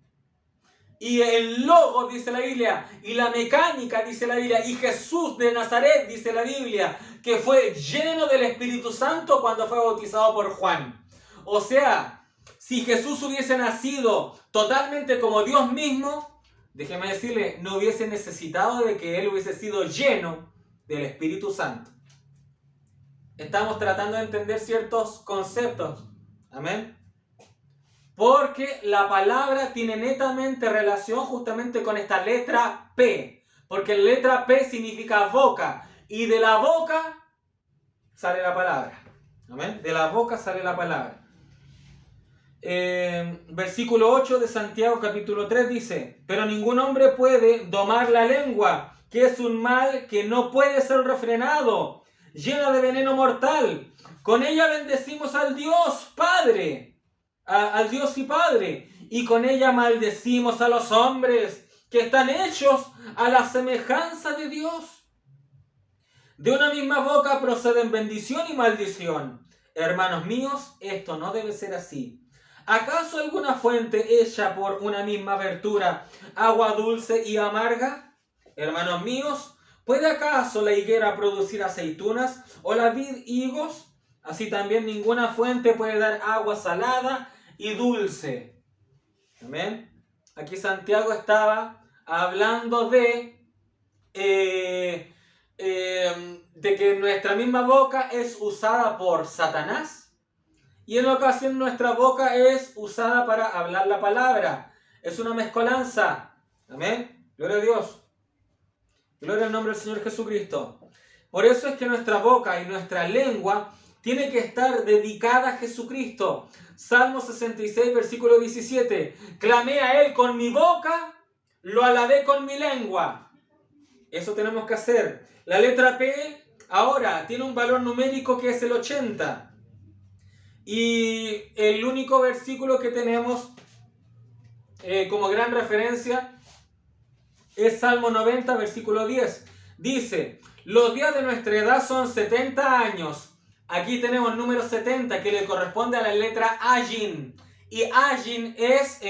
Y el Logos, dice la Biblia, y la mecánica, dice la Biblia, y Jesús de Nazaret, dice la Biblia, que fue lleno del Espíritu Santo cuando fue bautizado por Juan. O sea, si Jesús hubiese nacido totalmente como Dios mismo, déjeme decirle, no hubiese necesitado de que Él hubiese sido lleno del Espíritu Santo. Estamos tratando de entender ciertos conceptos. Amén. Porque la palabra tiene netamente relación justamente con esta letra P. Porque la letra P significa boca. Y de la boca sale la palabra. Amén. De la boca sale la palabra. Versículo 8 de Santiago capítulo 3 dice: pero ningún hombre puede domar la lengua, que es un mal que no puede ser refrenado, llena de veneno mortal. Con ella bendecimos al Dios Padre. Al Dios y Padre, y con ella maldecimos a los hombres que están hechos a la semejanza de Dios. De una misma boca proceden bendición y maldición. Hermanos míos, esto no debe ser así. ¿Acaso alguna fuente hecha por una misma abertura, agua dulce y amarga? Hermanos míos, ¿puede acaso la higuera producir aceitunas o la vid higos? Así también ninguna fuente puede dar agua salada y dulce. Amén. Aquí Santiago estaba hablando de que nuestra misma boca es usada por Satanás y en ocasión nuestra boca es usada para hablar la palabra. Es una mezcolanza. Amén. Gloria a Dios. Gloria al nombre del Señor Jesucristo. Por eso es que nuestra boca y nuestra lengua tiene que estar dedicada a Jesucristo. Salmo 66, versículo 17. Clamé a Él con mi boca, lo alabé con mi lengua. Eso tenemos que hacer. La letra P ahora tiene un valor numérico que es el 80. Y el único versículo que tenemos como gran referencia es Salmo 90, versículo 10. Dice: los días de nuestra edad son 70 años. Aquí tenemos el número 70 que le corresponde a la letra Ayin. Y Ayin es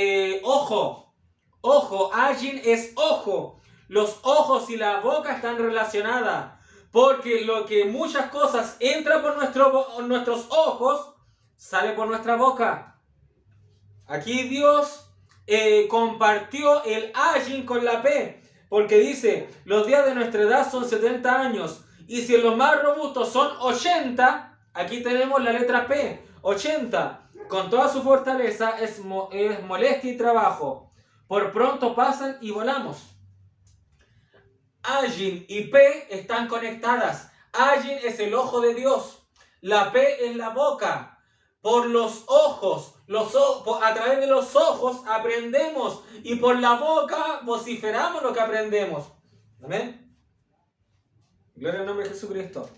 ojo. Ojo, Ayin es ojo. Los ojos y la boca están relacionadas. Porque lo que muchas cosas entra por nuestros ojos, sale por nuestra boca. Aquí Dios compartió el Ayin con la P. Porque dice, los días de nuestra edad son 70 años. Y si los más robustos son 80, aquí tenemos la letra P, 80. Con toda su fortaleza es molestia y trabajo. Por pronto pasan y volamos. Ayin y P están conectadas. Ayin es el ojo de Dios. La P es la boca. Por los ojos, a través de los ojos aprendemos. Y por la boca vociferamos lo que aprendemos. Amén. Gloria al nombre de Jesucristo.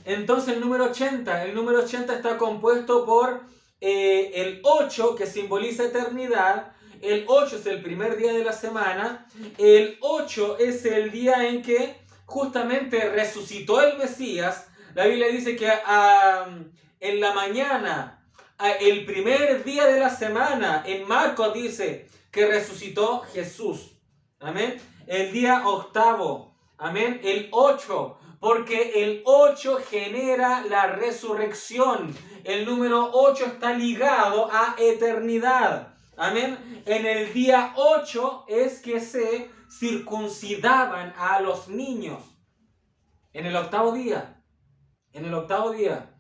Entonces el número 80 está compuesto por el 8 que simboliza eternidad. El 8 es el primer día de la semana. El 8 es el día en que justamente resucitó el Mesías. La Biblia dice que en la mañana, el primer día de la semana, en Marcos dice que resucitó Jesús. Amén. El día octavo. Amén. El 8, porque el 8 genera la resurrección. El número 8 está ligado a eternidad. Amén. En el día 8 es que se circuncidaban a los niños. En el octavo día. En el octavo día.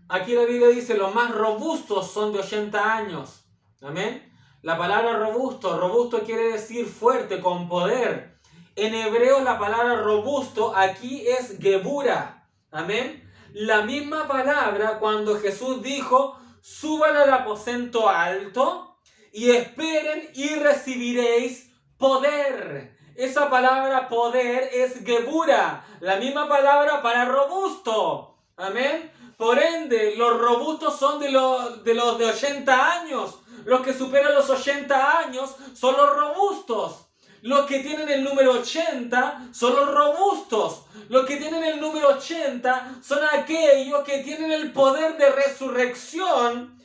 Aquí la Biblia dice, los más robustos son de 80 años. Amén. La palabra robusto quiere decir fuerte, con poder. En hebreo la palabra robusto aquí es gebura. Amén. La misma palabra cuando Jesús dijo, suban al aposento alto y esperen y recibiréis poder. Esa palabra poder es gebura. La misma palabra para robusto. Amén. Por ende, los robustos son de los de 80 años. Los que superan los 80 años son los robustos. Los que tienen el número 80 son los robustos. Los que tienen el número 80 son aquellos que tienen el poder de resurrección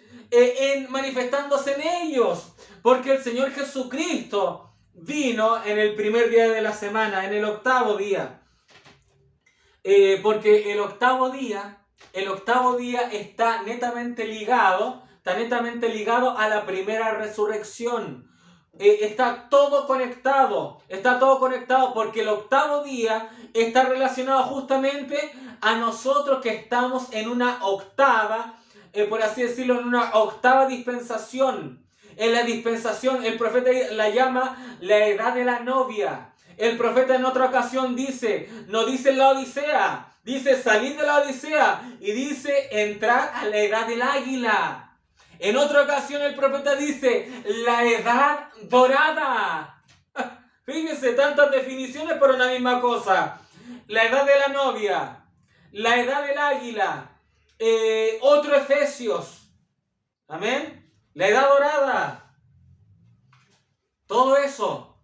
manifestándose en ellos. Porque el Señor Jesucristo vino en el primer día de la semana, en el octavo día. Porque el octavo día está netamente ligado a la primera resurrección. Está todo conectado porque el octavo día está relacionado justamente a nosotros que estamos en una octava, por así decirlo, en una octava dispensación. En la dispensación, el profeta la llama la edad de la novia. El profeta en otra ocasión dice, no dice la Odisea, dice salir de la Odisea y dice entrar a la edad del águila. En otra ocasión el profeta dice la edad dorada. Fíjense, tantas definiciones para una misma cosa. La edad de la novia, la edad del águila, otro Efesios, amén, la edad dorada. Todo eso,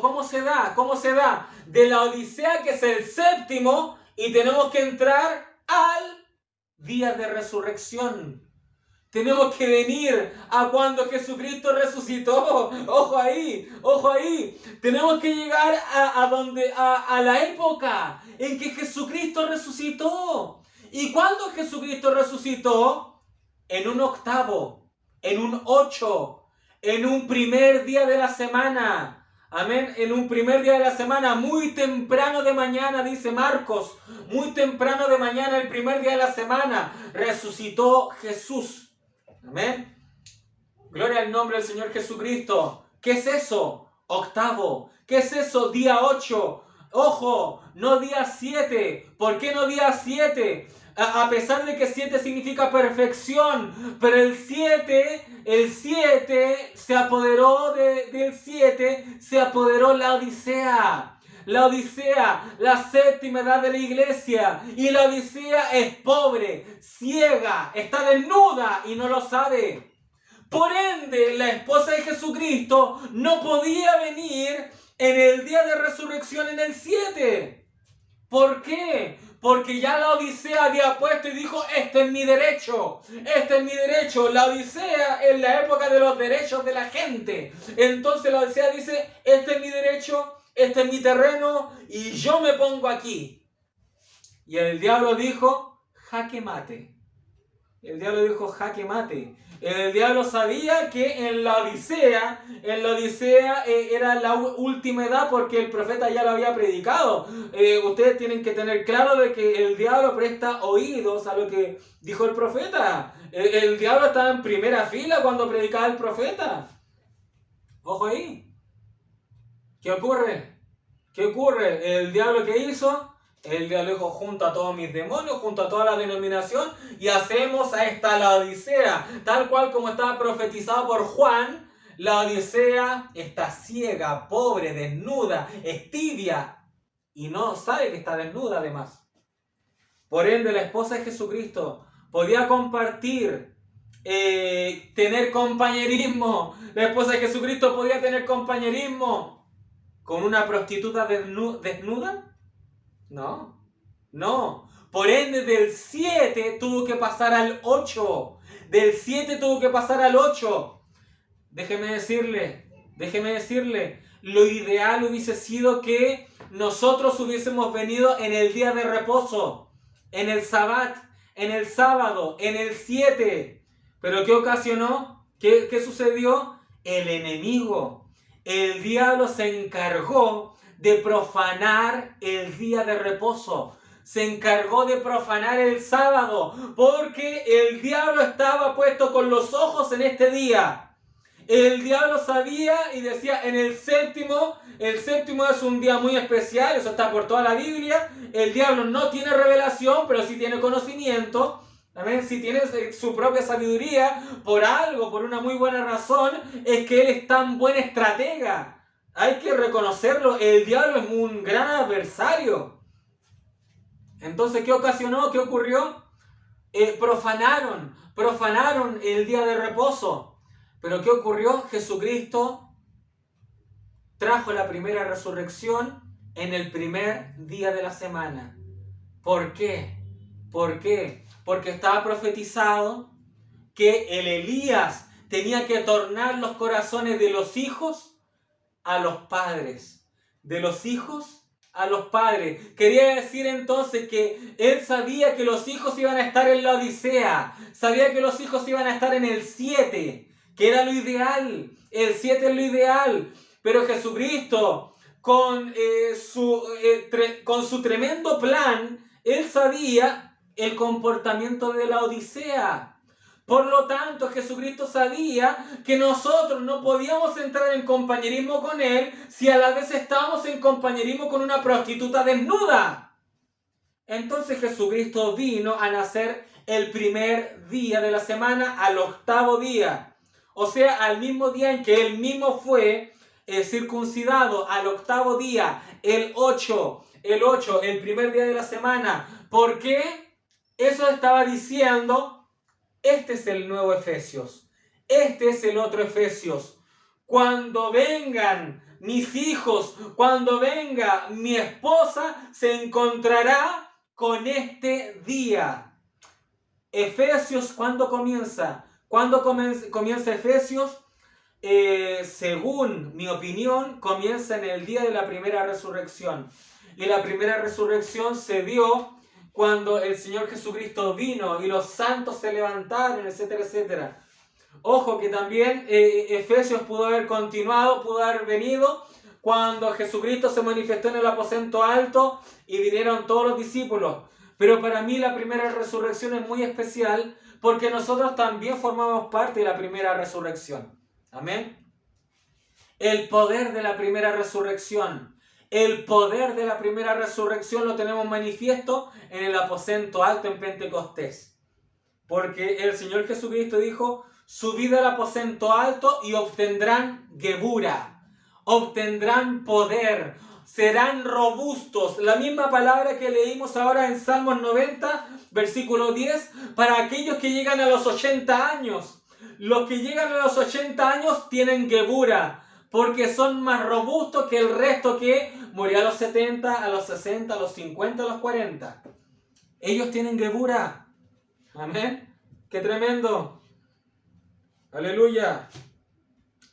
¿cómo se da? De la Odisea, que es el séptimo, y tenemos que entrar al día de resurrección. Tenemos que venir a cuando Jesucristo resucitó. Ojo ahí. Tenemos que llegar a la época en que Jesucristo resucitó. ¿Y cuándo Jesucristo resucitó? En un octavo, en un 8, en un primer día de la semana. Amén. En un primer día de la semana, muy temprano de mañana, dice Marcos. Muy temprano de mañana, el primer día de la semana, resucitó Jesús. Amén. Gloria al nombre del Señor Jesucristo. ¿Qué es eso? Octavo. ¿Qué es eso? Día 8. Ojo, no día 7. ¿Por qué no día 7? A pesar de que 7 significa perfección, pero el 7 se apoderó del 7, se apoderó la Odisea. La Odisea, la séptima edad de la iglesia. Y la Odisea es pobre, ciega, está desnuda y no lo sabe. Por ende, la esposa de Jesucristo no podía venir en el día de resurrección en el 7. ¿Por qué? Porque ya la Odisea había puesto y dijo, este es mi derecho. La Odisea es la época de los derechos de la gente. Entonces la Odisea dice, este es mi derecho, este es mi terreno y yo me pongo aquí. Y el diablo dijo, jaque mate. El diablo sabía que en la Odisea era la última edad, porque el profeta ya lo había predicado. Ustedes tienen que tener claro de que el diablo presta oídos a lo que dijo el profeta. El diablo estaba en primera fila cuando predicaba el profeta. Ojo ahí. ¿Qué ocurre? El diablo, ¿qué hizo? El diablo dijo, junto a todos mis demonios, junto a toda la denominación, y hacemos a esta la Odisea. Tal cual como estaba profetizado por Juan, la Odisea está ciega, pobre, desnuda, es tibia, y no sabe que está desnuda además. Por ende, la esposa de Jesucristo podía compartir, tener compañerismo. La esposa de Jesucristo podía tener compañerismo con una prostituta desnuda. No. Por ende, del 7 tuvo que pasar al 8. Déjeme decirle, lo ideal hubiese sido que nosotros hubiésemos venido en el día de reposo, en el Sabbat, en el sábado, en el 7. Pero ¿qué ocasionó? ¿Qué sucedió? El enemigo, el diablo, se encargó de profanar el día de reposo. Se encargó de profanar el sábado, porque el diablo estaba puesto con los ojos en este día. El diablo sabía y decía, en el séptimo es un día muy especial, eso está por toda la Biblia. El diablo no tiene revelación, pero sí tiene conocimiento. Amén. Si tiene su propia sabiduría, por algo, por una muy buena razón, es que él es tan buen estratega. Hay que reconocerlo, el diablo es un gran adversario. Entonces, ¿qué ocasionó? ¿Qué ocurrió? Profanaron el día de reposo. Pero ¿qué ocurrió? Jesucristo trajo la primera resurrección en el primer día de la semana. ¿Por qué? ¿Por qué? Porque estaba profetizado que el Elías tenía que tornar los corazones de los hijos a los padres. De los hijos a los padres. Quería decir entonces que él sabía que los hijos iban a estar en la Odisea. Sabía que los hijos iban a estar en el 7, que era lo ideal. El 7 es lo ideal. Pero Jesucristo, con su tremendo plan, él sabía el comportamiento de la Odisea. Por lo tanto, Jesucristo sabía que nosotros no podíamos entrar en compañerismo con Él si a la vez estábamos en compañerismo con una prostituta desnuda. Entonces Jesucristo vino a nacer el primer día de la semana, al 8º día. O sea, al mismo día en que Él mismo fue circuncidado, al 8º día, el 8, el primer día de la semana. ¿Por qué? Eso estaba diciendo... Este es el nuevo Efesios. Este es el otro Efesios. Cuando vengan mis hijos, cuando venga mi esposa, se encontrará con este día. Efesios, ¿cuándo comienza? ¿Cuándo comienza Efesios? Según mi opinión, comienza en el día de la primera resurrección. Y la primera resurrección se dio cuando el Señor Jesucristo vino y los santos se levantaron, etcétera, etcétera. Ojo que también Efesios pudo haber continuado, pudo haber venido cuando Jesucristo se manifestó en el aposento alto y vinieron todos los discípulos. Pero para mí la primera resurrección es muy especial porque nosotros también formamos parte de la primera resurrección. Amén. El poder de la primera resurrección. El poder de la primera resurrección lo tenemos manifiesto en el aposento alto en Pentecostés. Porque el Señor Jesucristo dijo, subid al aposento alto y obtendrán gebura, obtendrán poder, serán robustos. La misma palabra que leímos ahora en Salmos 90, versículo 10, para aquellos que llegan a los 80 años. Los que llegan a los 80 años tienen gebura, porque son más robustos que el resto que murió a los 70, a los 60, a los 50, a los 40. Ellos tienen gebura. Amén. ¡Qué tremendo! Aleluya.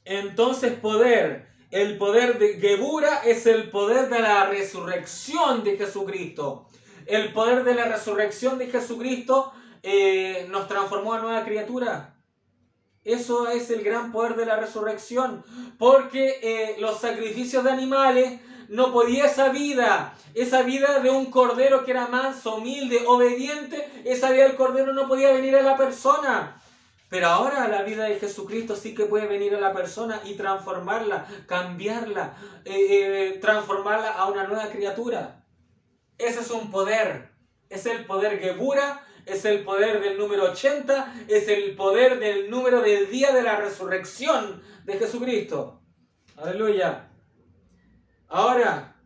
Entonces poder. El poder de gebura es el poder de la resurrección de Jesucristo. El poder de la resurrección de Jesucristo nos transformó a nueva criatura. Eso es el gran poder de la resurrección, porque los sacrificios de animales no podía esa vida de un cordero que era manso, humilde, obediente, esa vida del cordero no podía venir a la persona. Pero ahora la vida de Jesucristo sí que puede venir a la persona y transformarla, cambiarla, transformarla a una nueva criatura. Ese es un poder, es el poder gebura. Es el poder del número 80, es el poder del número del día de la resurrección de Jesucristo. Aleluya. Ahora,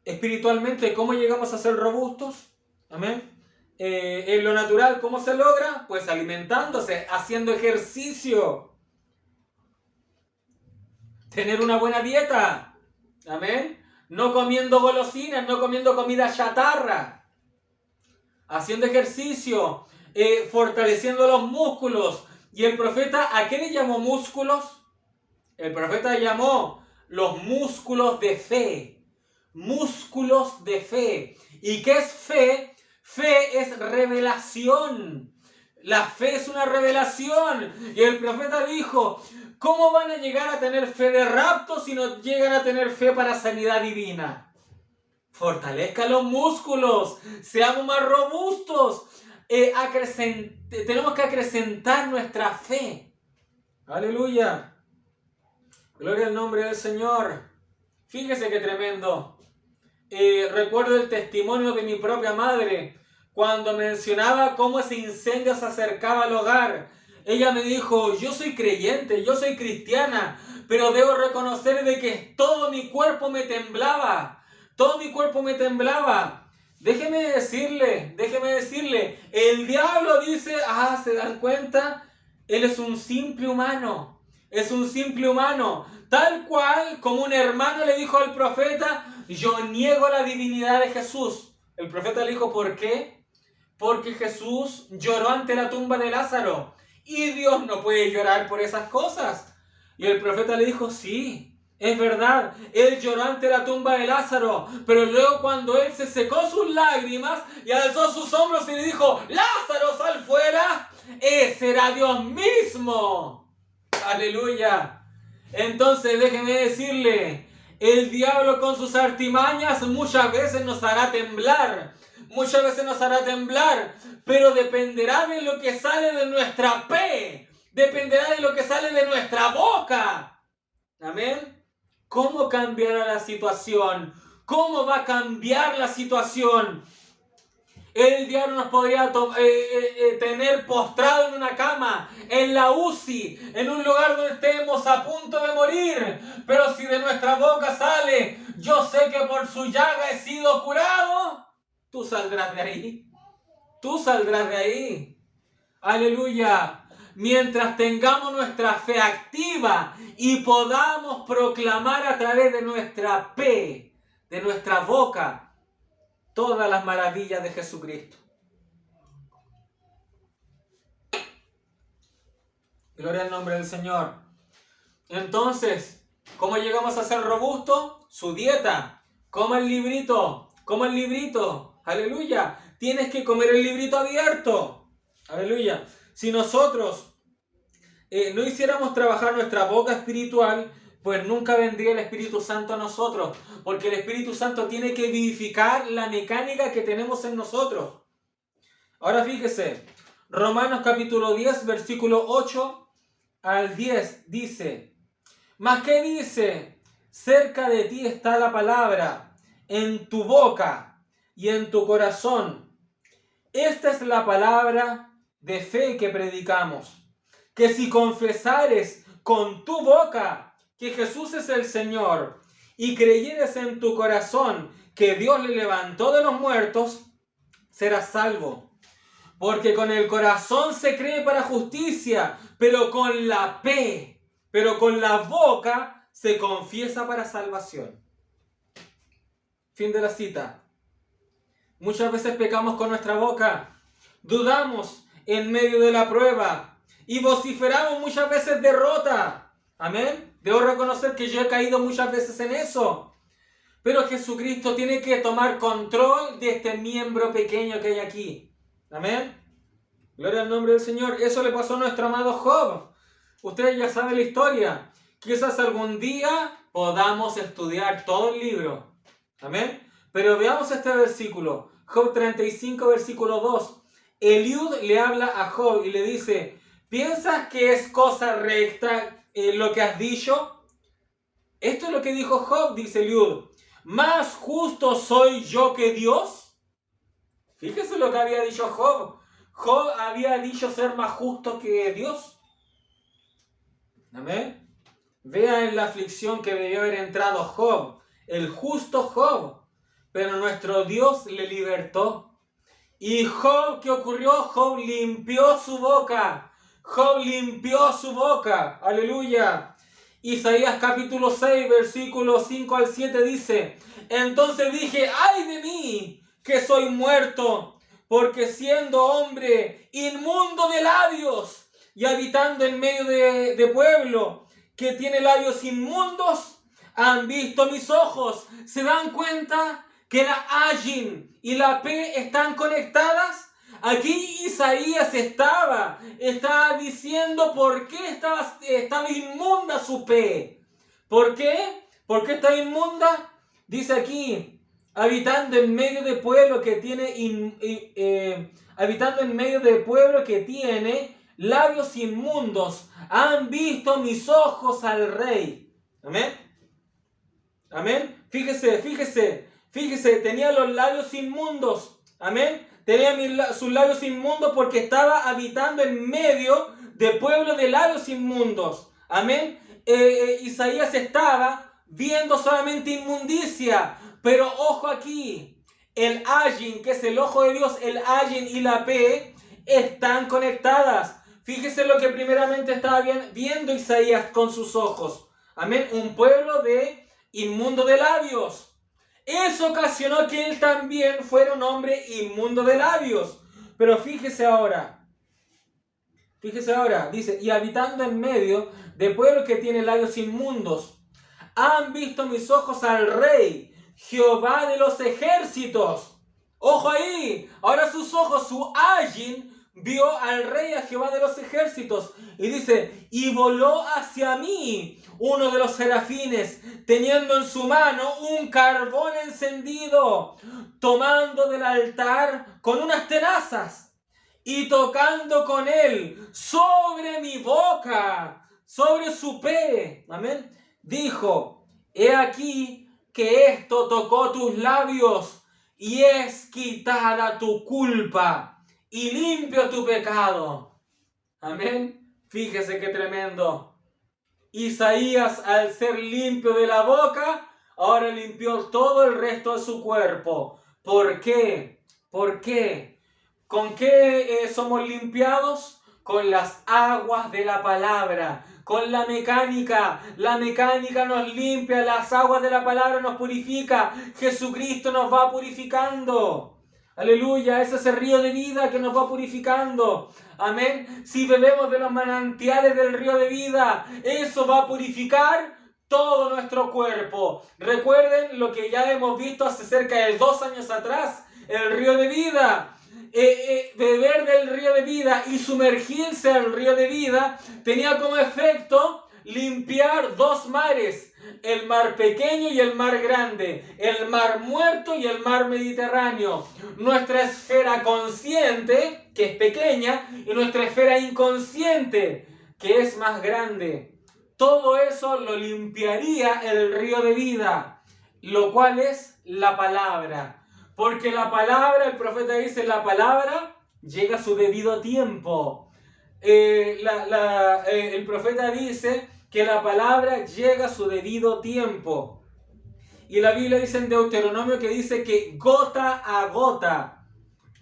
espiritualmente, ¿cómo llegamos a ser robustos? Amén. En lo natural, ¿cómo se logra? Pues alimentándose, haciendo ejercicio. Tener una buena dieta. Amén. No comiendo golosinas, no comiendo comida chatarra. Haciendo ejercicio, fortaleciendo los músculos. Y el profeta, ¿a qué le llamó músculos? El profeta llamó los músculos de fe. Músculos de fe. ¿Y qué es fe? Fe es revelación. La fe es una revelación. Y el profeta dijo, ¿cómo van a llegar a tener fe de rapto si no llegan a tener fe para sanidad divina? Fortalezcan los músculos, seamos más robustos. Tenemos que acrecentar nuestra fe. Aleluya. Gloria al nombre del Señor. Fíjese qué tremendo. Recuerdo el testimonio de mi propia madre cuando mencionaba cómo ese incendio se acercaba al hogar. Ella me dijo, yo soy creyente, yo soy cristiana, pero debo reconocer de que todo mi cuerpo me temblaba. Todo mi cuerpo me temblaba. Déjeme decirle, el diablo dice, ¿se dan cuenta? Él es un simple humano. es un simple humano. Tal cual como un hermano le dijo al profeta, yo niego la divinidad de Jesús. El profeta le dijo, ¿por qué? Porque Jesús lloró ante la tumba de Lázaro. Y Dios no puede llorar por esas cosas. Y el profeta le dijo, sí, es verdad, él lloró ante la tumba de Lázaro, pero luego cuando él se secó sus lágrimas y alzó sus hombros y le dijo, Lázaro, sal fuera, ese era Dios mismo. Aleluya. Entonces déjeme decirle, el diablo con sus artimañas muchas veces nos hará temblar. Muchas veces nos hará temblar, pero dependerá de lo que sale de nuestra fe. Dependerá de lo que sale de nuestra boca. Amén. ¿Cómo cambiará la situación? ¿Cómo va a cambiar la situación? El diablo nos podría tener postrado en una cama, en la UCI, en un lugar donde estemos a punto de morir. Pero si de nuestra boca sale, yo sé que por su llaga he sido curado, tú saldrás de ahí. Tú saldrás de ahí. Aleluya. Mientras tengamos nuestra fe activa y podamos proclamar a través de nuestra fe, de nuestra boca, todas las maravillas de Jesucristo. Gloria al nombre del Señor. Entonces, ¿cómo llegamos a ser robustos? Su dieta. Coma el librito. Coma el librito. Aleluya. Tienes que comer el librito abierto. Aleluya. Si nosotros no hiciéramos trabajar nuestra boca espiritual, pues nunca vendría el Espíritu Santo a nosotros, porque el Espíritu Santo tiene que vivificar la mecánica que tenemos en nosotros. Ahora fíjese, Romanos capítulo 10, versículo 8 al 10 dice, ¿mas qué dice? Cerca de ti está la palabra, en tu boca y en tu corazón. Esta es la palabra de fe que predicamos, que si confesares con tu boca que Jesús es el Señor y creyeres en tu corazón que Dios le levantó de los muertos, serás salvo. Porque con el corazón se cree para justicia, pero con la boca se confiesa para salvación. Fin de la cita. Muchas veces pecamos con nuestra boca, dudamos en medio de la prueba y vociferamos muchas veces derrota. Amén. Debo reconocer que yo he caído muchas veces en eso. Pero Jesucristo tiene que tomar control de este miembro pequeño que hay aquí. Amén. Gloria al nombre del Señor. Eso le pasó a nuestro amado Job. Ustedes ya saben la historia. Quizás algún día podamos estudiar todo el libro. Amén. Pero veamos este versículo. Job 35, versículo 2. Eliud le habla a Job y le dice, ¿piensas que es cosa recta lo que has dicho? Esto es lo que dijo Job, dice Eliud. ¿Más justo soy yo que Dios? Fíjese lo que había dicho Job. Job había dicho ser más justo que Dios. Amén. Vea en la aflicción que debió haber entrado Job, el justo Job. Pero nuestro Dios le libertó. ¿Y Job qué ocurrió? Job limpió su boca. Job limpió su boca. Aleluya. Isaías capítulo 6, versículos 5 al 7 dice, entonces dije, ¡ay de mí, que soy muerto! Porque siendo hombre inmundo de labios y habitando en medio de pueblo que tiene labios inmundos, han visto mis ojos. ¿Se dan cuenta que la Ayin y la P están conectadas? Aquí Isaías estaba diciendo por qué estaba inmunda su P. ¿Por qué? ¿Por qué está inmunda? Dice aquí, habitando en medio de pueblo que tiene labios inmundos, han visto mis ojos al Rey. Amén. Amén. Fíjese, tenía los labios inmundos. Amén. Tenía sus labios inmundos porque estaba habitando en medio de pueblo de labios inmundos. Amén. Isaías estaba viendo solamente inmundicia. Pero ojo aquí, el Ayin, que es el ojo de Dios, el Ayin y la P, están conectadas. Fíjese lo que primeramente estaba viendo Isaías con sus ojos. Amén. Un pueblo inmundo de labios. Eso ocasionó que él también fuera un hombre inmundo de labios. Pero fíjese ahora, dice, y habitando en medio de pueblos que tienen labios inmundos, han visto mis ojos al Rey, Jehová de los ejércitos. Ojo ahí, ahora sus ojos, su ayin, vio al Rey, a Jehová de los ejércitos. Y dice, y voló hacia mí uno de los serafines, teniendo en su mano un carbón encendido, tomando del altar con unas tenazas, y tocando con él sobre mi boca, sobre su pe. Amén. Dijo, he aquí que esto tocó tus labios, y es quitada tu culpa, y limpio tu pecado. Amén. Fíjese qué tremendo. Isaías, al ser limpio de la boca, ahora limpió todo el resto de su cuerpo. ¿Por qué? ¿Por qué? ¿Con qué somos limpiados? Con las aguas de la palabra, con la mecánica. La mecánica nos limpia, las aguas de la palabra nos purifica. Jesucristo nos va purificando. Aleluya, ese es el río de vida que nos va purificando. Amén. Si bebemos de los manantiales del río de vida, eso va a purificar todo nuestro cuerpo. Recuerden lo que ya hemos visto hace cerca de 2 años atrás, el río de vida. Beber del río de vida y sumergirse al río de vida tenía como efecto limpiar 2 mares, el mar pequeño y el mar grande, el mar muerto y el mar Mediterráneo, nuestra esfera consciente, que es pequeña, y nuestra esfera inconsciente, que es más grande. Todo eso lo limpiaría el río de vida, lo cual es la palabra. Porque la palabra, el profeta dice, la palabra llega a su debido tiempo. El profeta dice que la palabra llega a su debido tiempo. Y la Biblia dice en Deuteronomio que dice que gota a gota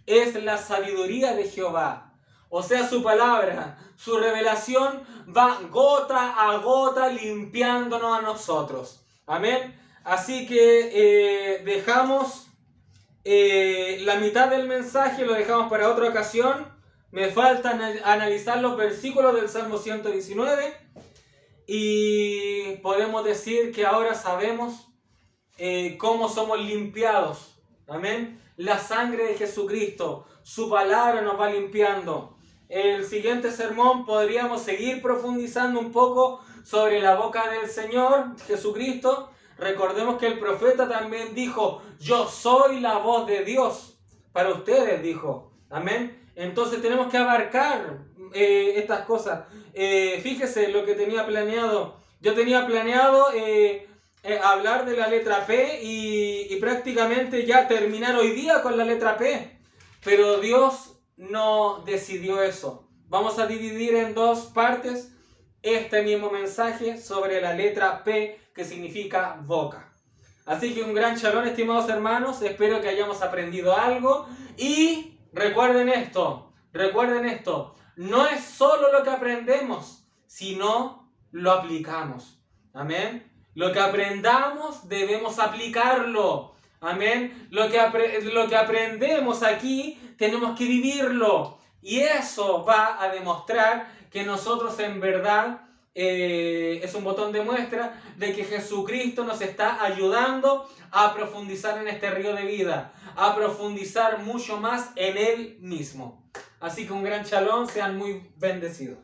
es la sabiduría de Jehová. O sea, su palabra, su revelación va gota a gota limpiándonos a nosotros. Amén. Así que dejamos la mitad del mensaje, lo dejamos para otra ocasión. Me falta analizar los versículos del Salmo 119 y podemos decir que ahora sabemos cómo somos limpiados. Amén. La sangre de Jesucristo, su palabra nos va limpiando. El siguiente sermón podríamos seguir profundizando un poco sobre la boca del Señor Jesucristo. Recordemos que el profeta también dijo, yo soy la voz de Dios para ustedes, dijo. Amén. Entonces tenemos que abarcar estas cosas. Fíjese lo que tenía planeado. Yo tenía planeado hablar de la letra P y prácticamente ya terminar hoy día con la letra P. Pero Dios no decidió eso. Vamos a dividir en 2 partes este mismo mensaje sobre la letra P, que significa boca. Así que un gran shalom, estimados hermanos. Espero que hayamos aprendido algo. Y recuerden esto. No es solo lo que aprendemos, sino lo aplicamos. Amén. Lo que aprendamos debemos aplicarlo. Amén. Lo que aprendemos aquí tenemos que vivirlo. Y eso va a demostrar que nosotros en verdad es un botón de muestra de que Jesucristo nos está ayudando a profundizar en este río de vida, a profundizar mucho más en Él mismo. Así que un gran shalom, sean muy bendecidos.